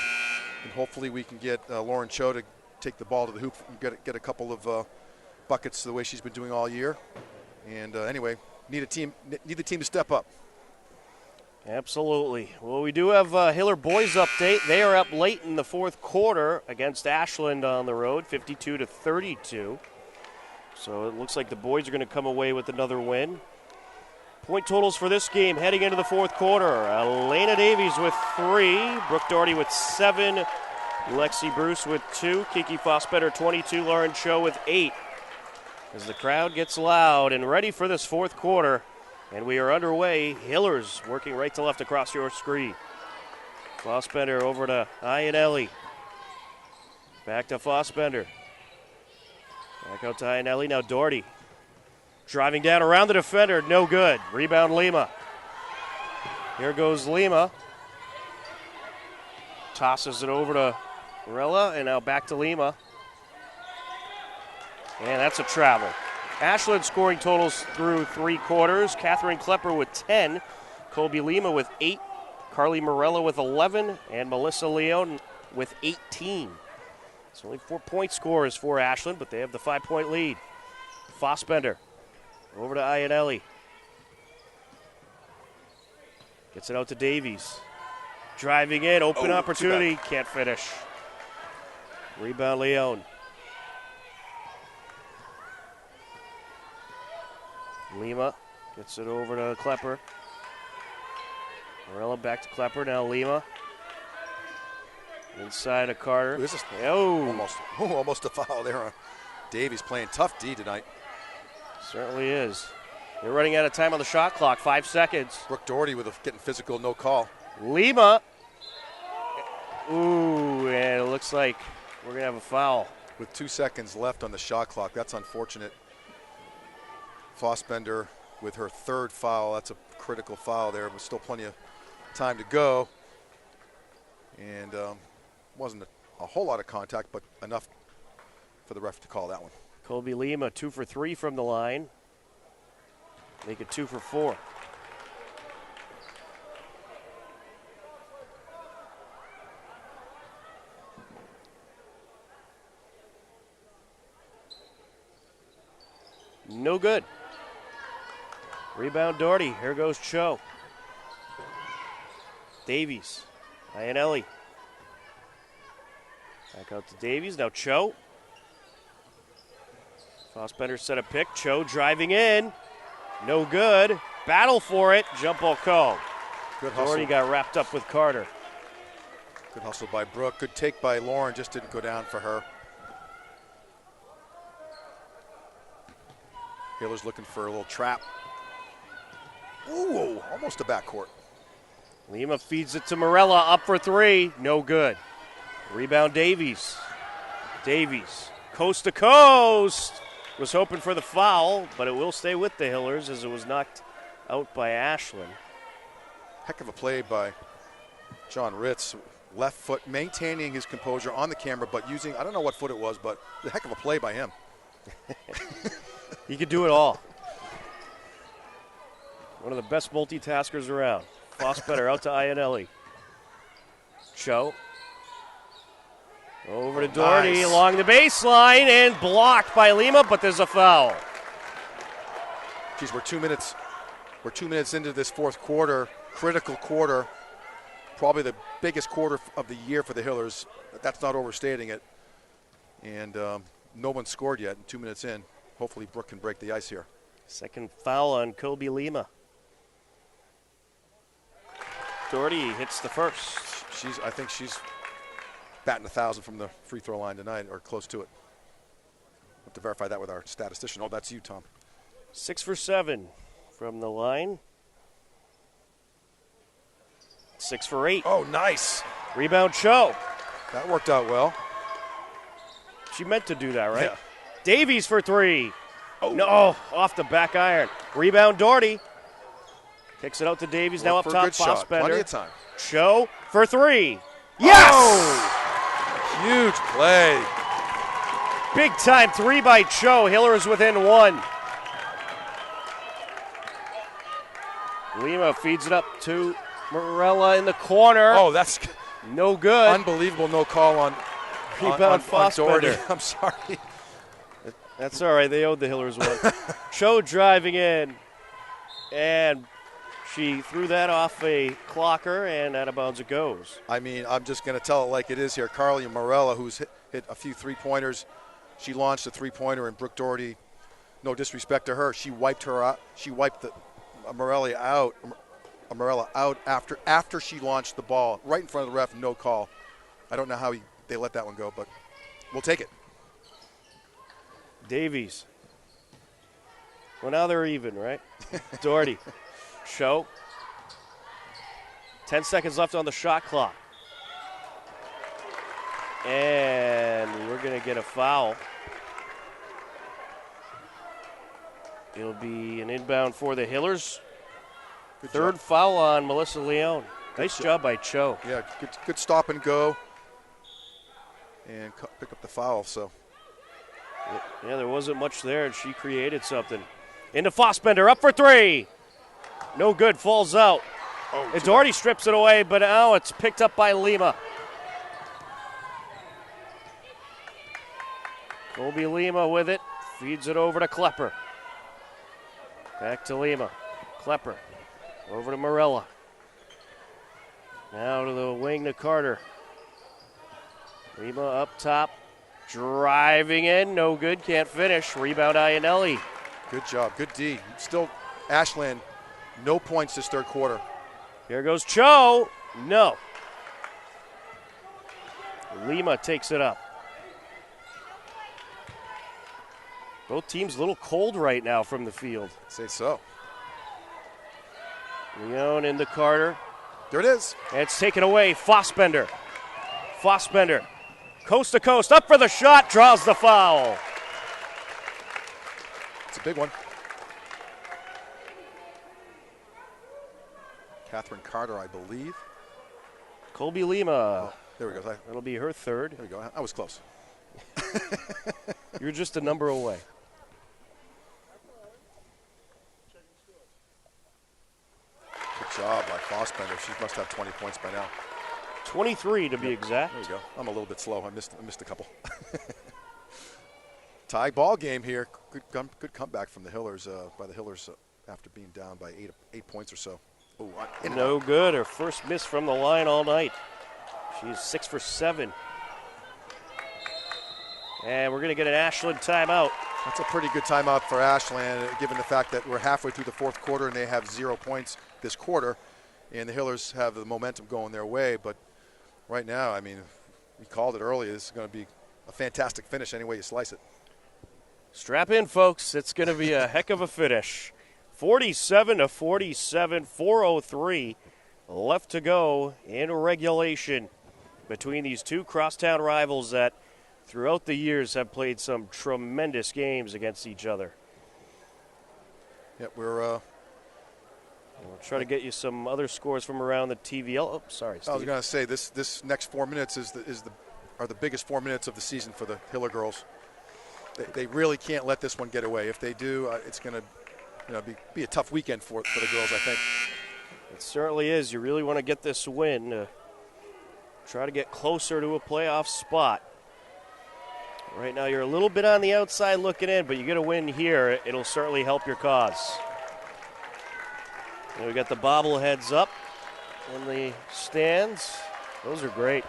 hopefully we can get Lauren Cho to take the ball to the hoop and get a couple of buckets the way she's been doing all year. And anyway, need the team to step up. Absolutely. Well, we do have a Hiller boys update. They are up late in the fourth quarter against Ashland on the road, 52-32. So it looks like the boys are going to come away with another win. Point totals for this game heading into the fourth quarter. Elena Davies with 3, Brooke Doherty with 7, Lexi Bruce with 2, Kiki Fossbetter 22, Lauren Cho with 8. As the crowd gets loud and ready for this fourth quarter, and we are underway. Hillers working right to left across your screen. Fossbender over to Iannelli. Back to Fossbender. Back out to Iannelli. Now Doherty. Driving down around the defender. No good. Rebound Lima. Here goes Lima. Tosses it over to Morella, and now back to Lima. And that's a travel. Ashland scoring totals through 3 quarters. Catherine Klepper with 10. Colby Lima with 8. Carly Morella with 11. And Melissa Leone with 18. It's only 4-point scores for Ashland, but they have the 5-point lead. Fossbender over to Iannelli. Gets it out to Davies. Driving in, open opportunity. Can't finish. Rebound Leone. Lima gets it over to Klepper. Morella back to Klepper. Now Lima. Inside of Carter. This is almost a foul there. Davies playing tough D tonight. Certainly is. They're running out of time on the shot clock. 5 seconds. Brooke Doherty getting physical, no call. Lima. Ooh, and it looks like we're going to have a foul. With 2 seconds left on the shot clock. That's unfortunate. Fossbender with her 3rd foul. That's a critical foul there, but still plenty of time to go. And wasn't a whole lot of contact, but enough for the ref to call that one. Colby Lima 2 for 3 from the line. Make it 2 for 4. No good. Rebound Doherty. Here goes Cho. Davies. Iannelli. Back out to Davies. Now Cho. Fossbender set a pick. Cho driving in. No good. Battle for it. Jump ball called. Good hustle. Doherty got wrapped up with Carter. Good hustle by Brooke. Good take by Lauren. Just didn't go down for her. Hillers looking for a little trap. Ooh, almost a backcourt. Lima feeds it to Morella, up for 3, no good. Rebound Davies. Davies, coast to coast. Was hoping for the foul, but it will stay with the Hillers as it was knocked out by Ashland. Heck of a play by John Ritz. Left foot, maintaining his composure on the camera, but using, I don't know what foot it was, but a heck of a play by him. He could do it all. One of the best multitaskers around. Fossbetter out to Iannelli. Cho. Over to Doherty along the baseline and blocked by Lima, but there's a foul. Geez, we're 2 minutes into this fourth quarter, critical quarter, probably the biggest quarter of the year for the Hillers. That's not overstating it. And no one scored yet, 2 minutes in. hopefully Brooke can break the ice here. Second foul on Kobe Lima. Doherty hits the first. I think she's batting 1,000 from the free throw line tonight, or close to it. We'll have to verify that with our statistician. Oh, that's you, Tom. 6 for 7 from the line. 6 for 8. Oh, nice. Rebound Cho. That worked out well. She meant to do that, right? Yeah. Davies for 3. Oh. No, off the back iron. Rebound Doherty. Kicks it out to Davies. Now up top, Fossbender. Plenty of time. Cho for 3. Yes! Oh, huge play. Big time 3 by Cho. Hillers within 1. Lima feeds it up to Morella in the corner. Oh, that's no good. Unbelievable no call on rebound Fossbender. I'm sorry. That's all right. They owed the Hillers one. Cho driving in, and she threw that off a clocker, and out of bounds it goes. I mean, I'm just going to tell it like it is here. Carly Morella, who's hit a few three-pointers, she launched a three-pointer, and Brooke Doherty, no disrespect to her, she wiped her out. She wiped Morella out after she launched the ball right in front of the ref. No call. I don't know how they let that one go, but we'll take it. Davies. Well, now they're even, right? Doherty. Cho. 10 seconds left on the shot clock. And we're going to get a foul. It'll be an inbound for the Hillers. Third foul on Melissa Leone. Nice job by Cho. Yeah, good stop and go. And pick up the foul, so. Yeah, there wasn't much there, and she created something. Into Fossbender, up for 3. No good, falls out. Oh, and Doherty strips it away, but now it's picked up by Lima. Colby Lima with it, feeds it over to Klepper. Back to Lima. Klepper, over to Morella. Now to the wing to Carter. Lima up top. Driving in, no good, can't finish. Rebound Iannelli. Good job, good D. Still, Ashland, no points this third quarter. Here goes Cho. No. Lima takes it up. Both teams a little cold right now from the field. I'd say so. Leone into Carter. There it is. And it's taken away. Fossbender. Fossbender. Coast to coast, up for the shot, draws the foul. It's a big one. Catherine Carter, I believe. Colby Lima. Oh, there we go. That'll be her third. There we go. I was close. You're just a number away. Good job by Fossbender. She must have 20 points by now. 23 to be exact. There you go. I'm a little bit slow. I missed a couple. Tie ball game here. Good comeback from the Hillers by the Hillers after being down by eight points or so. Ooh, no good. Her first miss from the line all night. She's 6 for 7. And we're going to get an Ashland timeout. That's a pretty good timeout for Ashland, given the fact that we're halfway through the fourth quarter and they have 0 points this quarter, and the Hillers have the momentum going their way. But right now, I mean, we called it earlier. This is going to be a fantastic finish any way you slice it. Strap in, folks. It's going to be a heck of a finish. 47-47, 4:03 left to go in regulation between these two crosstown rivals that throughout the years have played some tremendous games against each other. Yeah, we'll try to get you some other scores from around the TVL. Oh, sorry, Steve. I was going to say this next 4 minutes are the biggest 4 minutes of the season for the Hiller girls. They really can't let this one get away. If they do, it's going to be a tough weekend for the girls, I think. It certainly is. You really want to get this win. Try to get closer to a playoff spot. Right now you're a little bit on the outside looking in, but you get a win here, it'll certainly help your cause. And we got the bobbleheads up in the stands. Those are great.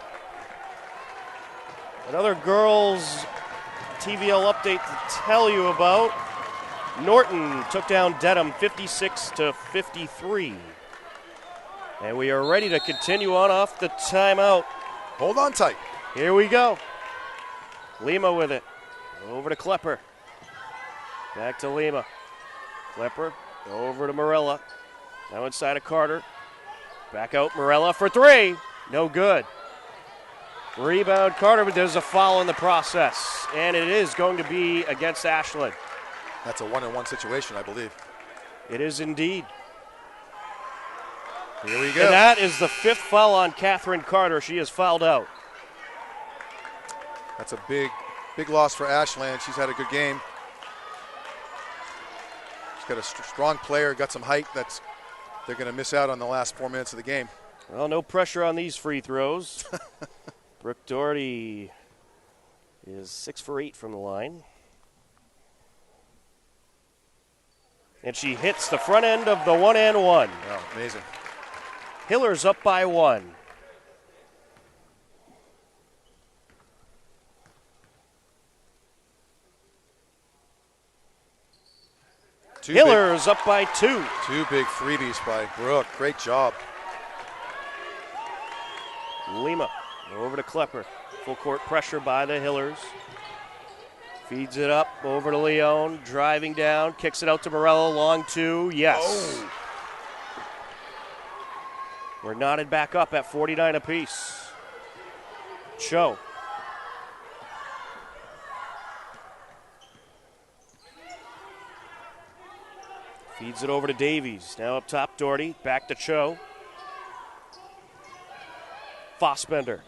Another girls TVL update to tell you about. Norton took down Dedham 56-53. And we are ready to continue on off the timeout. Hold on tight. Here we go. Lima with it. Over to Klepper. Back to Lima. Klepper over to Morella. Now inside of Carter. Back out Morella for three. No good. Rebound Carter, but there's a foul in the process. And it is going to be against Ashland. That's a 1-on-1 situation, I believe. It is indeed. Here we go. And that is the fifth foul on Catherine Carter. She is fouled out. That's a big loss for Ashland. She's had a good game. She's got a strong player, got some height. They're going to miss out on the last 4 minutes of the game. Well, no pressure on these free throws. Brooke Doherty is 6 for 8 from the line. And she hits the front end of the 1-and-1. Oh, amazing. Hillers up by 1. Hillers up by 2. 2 big freebies by Brooke. Great job. Lima over to Klepper. Full court pressure by the Hillers. Feeds it up over to Leone. Driving down. Kicks it out to Morello. Long 2. Yes. Oh. We're knotted back up at 49 apiece. Cho. Feeds it over to Davies. Now up top, Doherty. Back to Cho. Fossbender.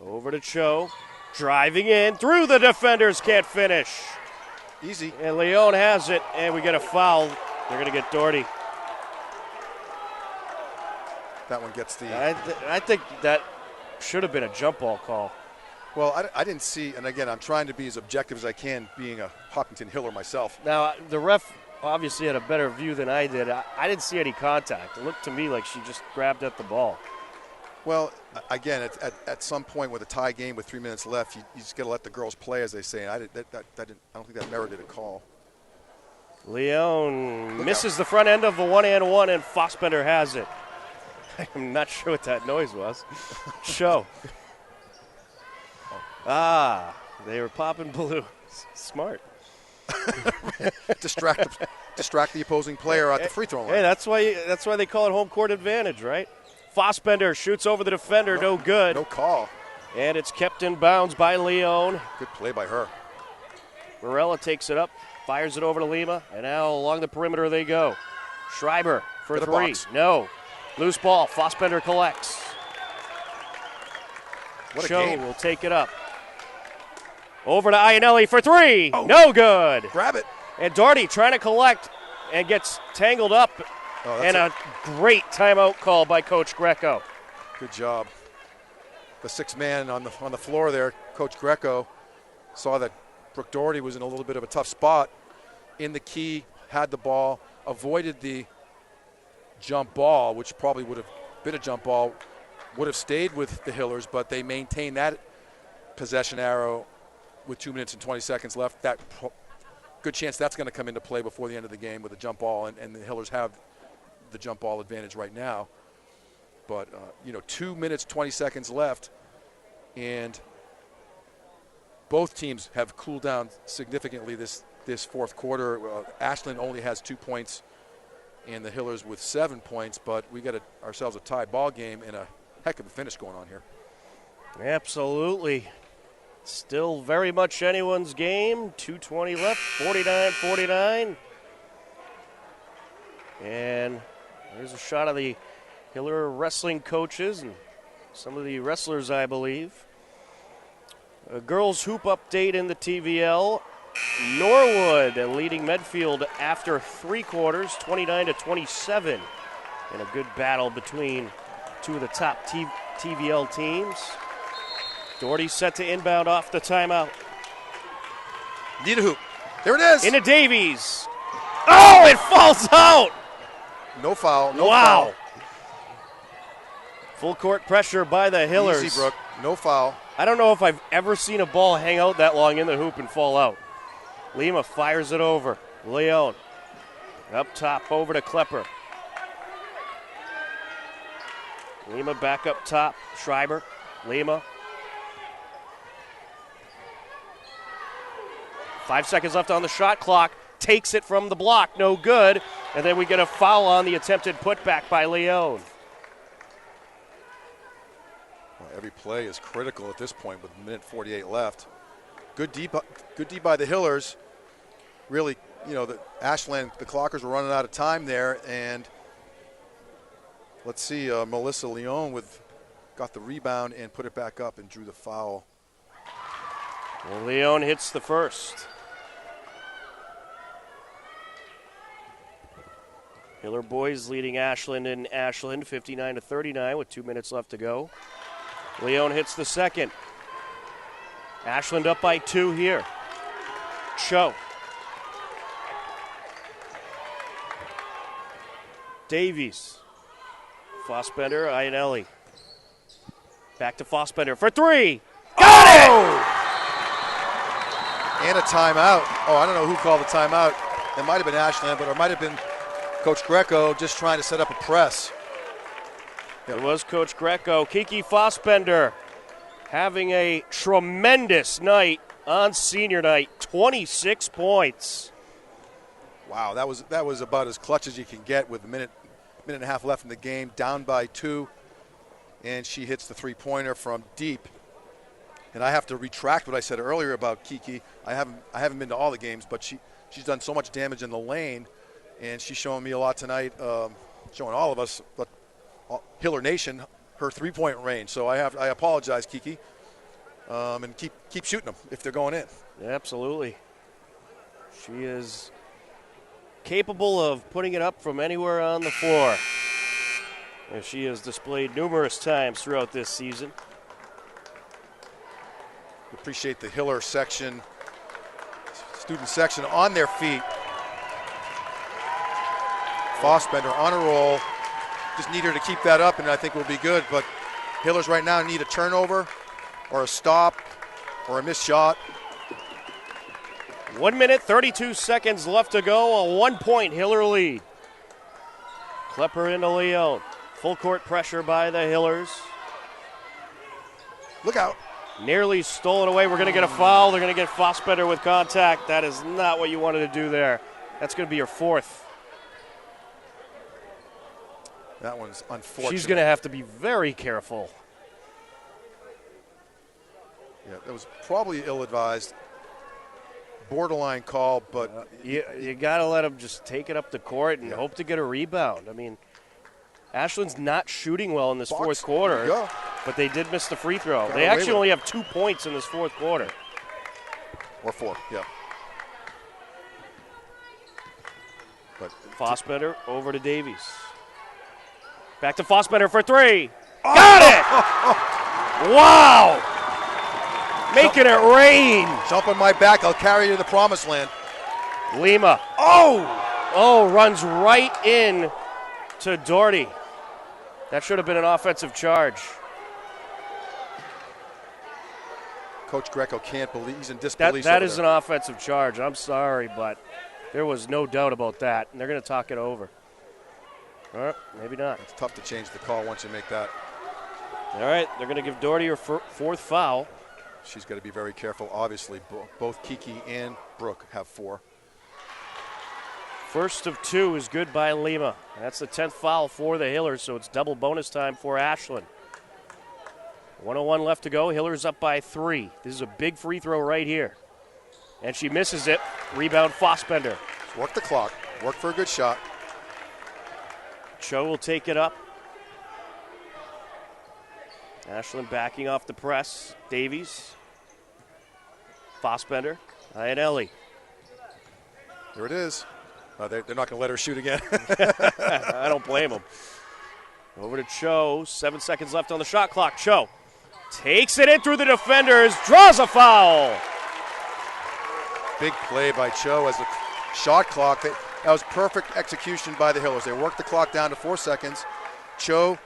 Over to Cho. Driving in. Through the defenders. Can't finish. Easy. And Leone has it. And we get a foul. They're going to get Doherty. That one gets the... I think that should have been a jump ball call. Well, I didn't see, and again, I'm trying to be as objective as I can, being a Hopkinton Hiller myself. Now, the ref obviously had a better view than I did. I didn't see any contact. It looked to me like she just grabbed at the ball. Well, again, at some point with a tie game with 3 minutes left, you just got to let the girls play, as they say. And I don't think that merited a call. Leone misses the front end of the 1-and-1, and Fossbender has it. I'm not sure what that noise was. Show. They were popping balloons. Smart. distract the opposing player at the free throw line. Hey, that's why they call it home court advantage, right? Fossbender shoots over the defender, no good. No call. And it's kept in bounds by Leone. Good play by her. Morella takes it up, fires it over to Lima, and now along the perimeter they go. Schreiber for To the three. box. No. Loose ball. Fossbender collects. What a Cho game. will take it up. Over to Iannelli for three. Oh. No good. Grab it. And Doherty trying to collect and gets tangled up. Oh, And a great timeout call by Coach Greco. Good job. The sixth man on the floor there, Coach Greco, saw that Brooke Doherty was in a little bit of a tough spot. In the key, had the ball, avoided the jump ball, which probably would have been a jump ball, would have stayed with the Hillers, but they maintained that possession arrow with 2 minutes and 20 seconds left. That good chance that's going to come into play before the end of the game with a jump ball, and the Hillers have the jump ball advantage right now. But 2 minutes 20 seconds left, and both teams have cooled down significantly this fourth quarter. Ashland only has 2 points, and the Hillers with 7 points. But we got ourselves a tie ball game and a heck of a finish going on here. Absolutely. Still very much anyone's game. 2:20 left, 49-49. And there's a shot of the Hiller wrestling coaches and some of the wrestlers, I believe. A girls hoop update in the TVL. Norwood leading Medfield after 3 quarters, 29-27. And a good battle between two of the top TVL teams. Doherty set to inbound off the timeout. Need a hoop. There it is. Into Davies. Oh, it falls out. No foul. No Wow. foul. Full court pressure by the Hillers. Easy, Brooke. No foul. I don't know if I've ever seen a ball hang out that long in the hoop and fall out. Lima fires it over. Leon up top over to Klepper. Lima back up top. Schreiber. Lima. 5 seconds left on the shot clock. Takes it from the block. No good. And then we get a foul on the attempted putback by Leon. Every play is critical at this point with a minute 48 left. Good D by the Hillers. Really, the Ashland, the Clockers were running out of time there, and let's see, Melissa Leon got the rebound and put it back up and drew the foul. Well, Leon hits the first. Hiller boys leading Ashland in Ashland 59-39 with 2 minutes left to go. Leon hits the second. Ashland up by 2 here. Cho. Davies. Fossbender, Iannelli. Back to Fossbender for 3. Got it! And a timeout. Oh, I don't know who called the timeout. It might have been Ashland, but it might have been Coach Greco just trying to set up a press. It was Coach Greco. Kiki Fossbender having a tremendous night on senior night. 26 points. Wow, that was about as clutch as you can get with a minute and a half left in the game, down by 2. And she hits the three-pointer from deep. And I have to retract what I said earlier about Kiki. I haven't been to all the games, but she's done so much damage in the lane, and she's showing me a lot tonight, showing all of us, but Hiller Nation, her three-point range. So I apologize, Kiki, and keep shooting them if they're going in. Absolutely. She is capable of putting it up from anywhere on the floor, as she has displayed numerous times throughout this season. Appreciate the Hiller section, student section on their feet. Fossbender on a roll. Just need her to keep that up, and I think we'll be good. But Hillers right now need a turnover or a stop or a missed shot. 1 minute, 32 seconds left to go. A 1-point Hiller lead. Klepper into Leon. Full court pressure by the Hillers. Look out. Nearly stolen away. We're going to get a foul. They're going to get Fossbender with contact. That is not what you wanted to do there. That's going to be your 4th. That one's unfortunate. She's going to have to be very careful. Yeah, that was probably ill-advised. Borderline call, but you got to let them just take it up the court and hope to get a rebound. I mean, Ashland's not shooting well in this fourth quarter, but they did miss the free throw. They actually only have 2 points in this fourth quarter. Or 4, yeah. But Fossbender over to Davies. Back to Fossbender for 3. Got it! Wow! Making it rain. Jump on my back. I'll carry you to the promised land. Lima. Oh, runs right in to Doherty. That should have been an offensive charge. Coach Greco can't believe, he's in disbelief. That is an offensive charge. I'm sorry, but there was no doubt about that, and they're going to talk it over. Maybe not. It's tough to change the call once you make that. All right, they're going to give Doherty her 4th foul. She's got to be very careful. Obviously, both Kiki and Brooke have 4. First of 2 is good by Lima. That's the 10th foul for the Hillers, so it's double bonus time for Ashland. 1:01 left to go. Hillers up by 3. This is a big free throw right here. And she misses it. Rebound Fossbender. Work the clock. Work for a good shot. Cho will take it up. Ashland backing off the press. Davies. Fossbender. Iannelli. There it is. They're not going to let her shoot again. I don't blame them. Over to Cho. 7 seconds left on the shot clock. Cho takes it in through the defenders. Draws a foul. Big play by Cho as a shot clock. That was perfect execution by the Hillers. They worked the clock down to 4 seconds. Cho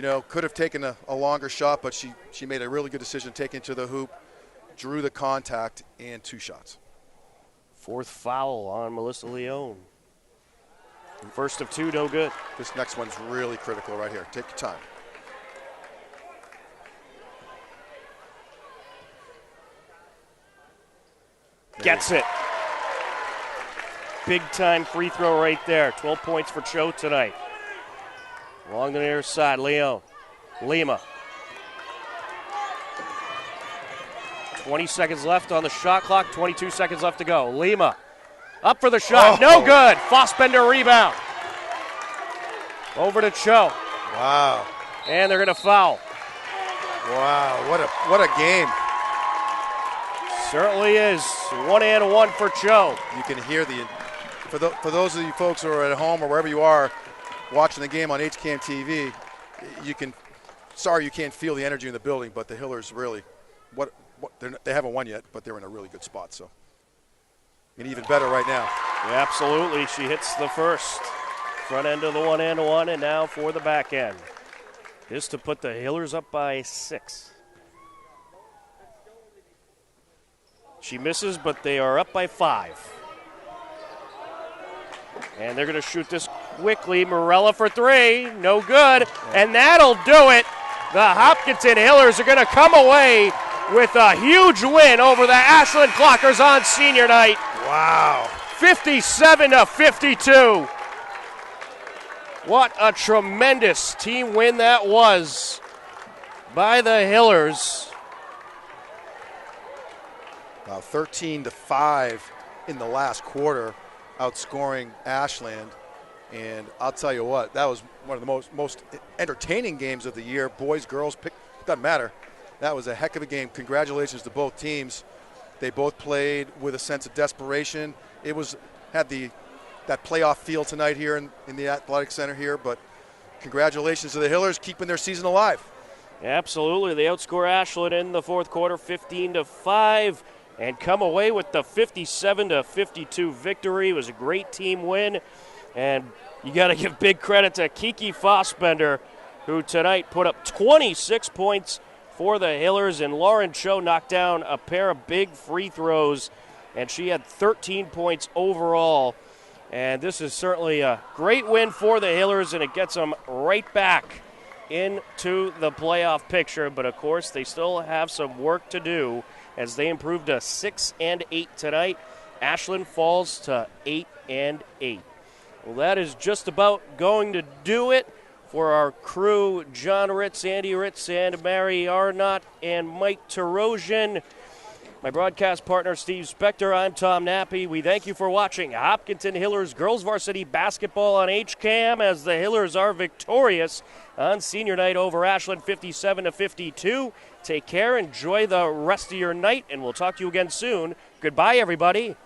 could have taken a longer shot, but she made a really good decision taking to the hoop, drew the contact, and 2 shots. 4th foul on Melissa Leone. First of 2, no good. This next one's really critical right here. Take your time. Gets it. Big time free throw right there. 12 points for Cho tonight. Along the near side, Leone. Lima. 20 seconds left on the shot clock. 22 seconds left to go. Lima. Up for the shot. No good. Fossbender rebound. Over to Cho. Wow. And they're going to foul. Wow. What a game. Certainly is. 1-1 for Cho. You can hear for those of you folks who are at home or wherever you are watching the game on HCAM TV, you can't feel the energy in the building, but the Hillers really, they haven't won yet, but they're in a really good spot. So, and even better right now. Yeah, absolutely. She hits the first. Front end of the 1-1, and now for the back end. This to put the Hillers up by 6. She misses, but they are up by 5. And they're going to shoot this quickly. Morella for 3. No good. And that'll do it. The Hopkinton Hillers are going to come away with a huge win over the Ashland Clockers on senior night. Wow. 57-52. What a tremendous team win that was by the Hillers. Wow, 13-5 in the last quarter, outscoring Ashland. And I'll tell you what, that was one of the most entertaining games of the year. Boys, girls, doesn't matter. That was a heck of a game. Congratulations to both teams. They both played with a sense of desperation. It had that playoff feel tonight here in the athletic center here, but congratulations to the Hillers keeping their season alive. Absolutely. They outscore Ashland in the 4th quarter 15-5 and come away with the 57-52 victory. It was a great team win, and you got to give big credit to Kiki Fossbender, who tonight put up 26 points for the Hillers, and Lauren Cho knocked down a pair of big free throws, and she had 13 points overall. And this is certainly a great win for the Hillers, and it gets them right back into the playoff picture. But, of course, they still have some work to do as they improved to 6-8 tonight. Ashland falls to 8-8. Well, that is just about going to do it for our crew, John Ritz, Andy Ritz, and Mary Arnott, and Mike Terosian. My broadcast partner, Steve Spector. I'm Tom Nappy. We thank you for watching Hopkinton Hillers Girls Varsity Basketball on HCAM as the Hillers are victorious on senior night over Ashland 57-52. Take care. Enjoy the rest of your night, and we'll talk to you again soon. Goodbye, everybody.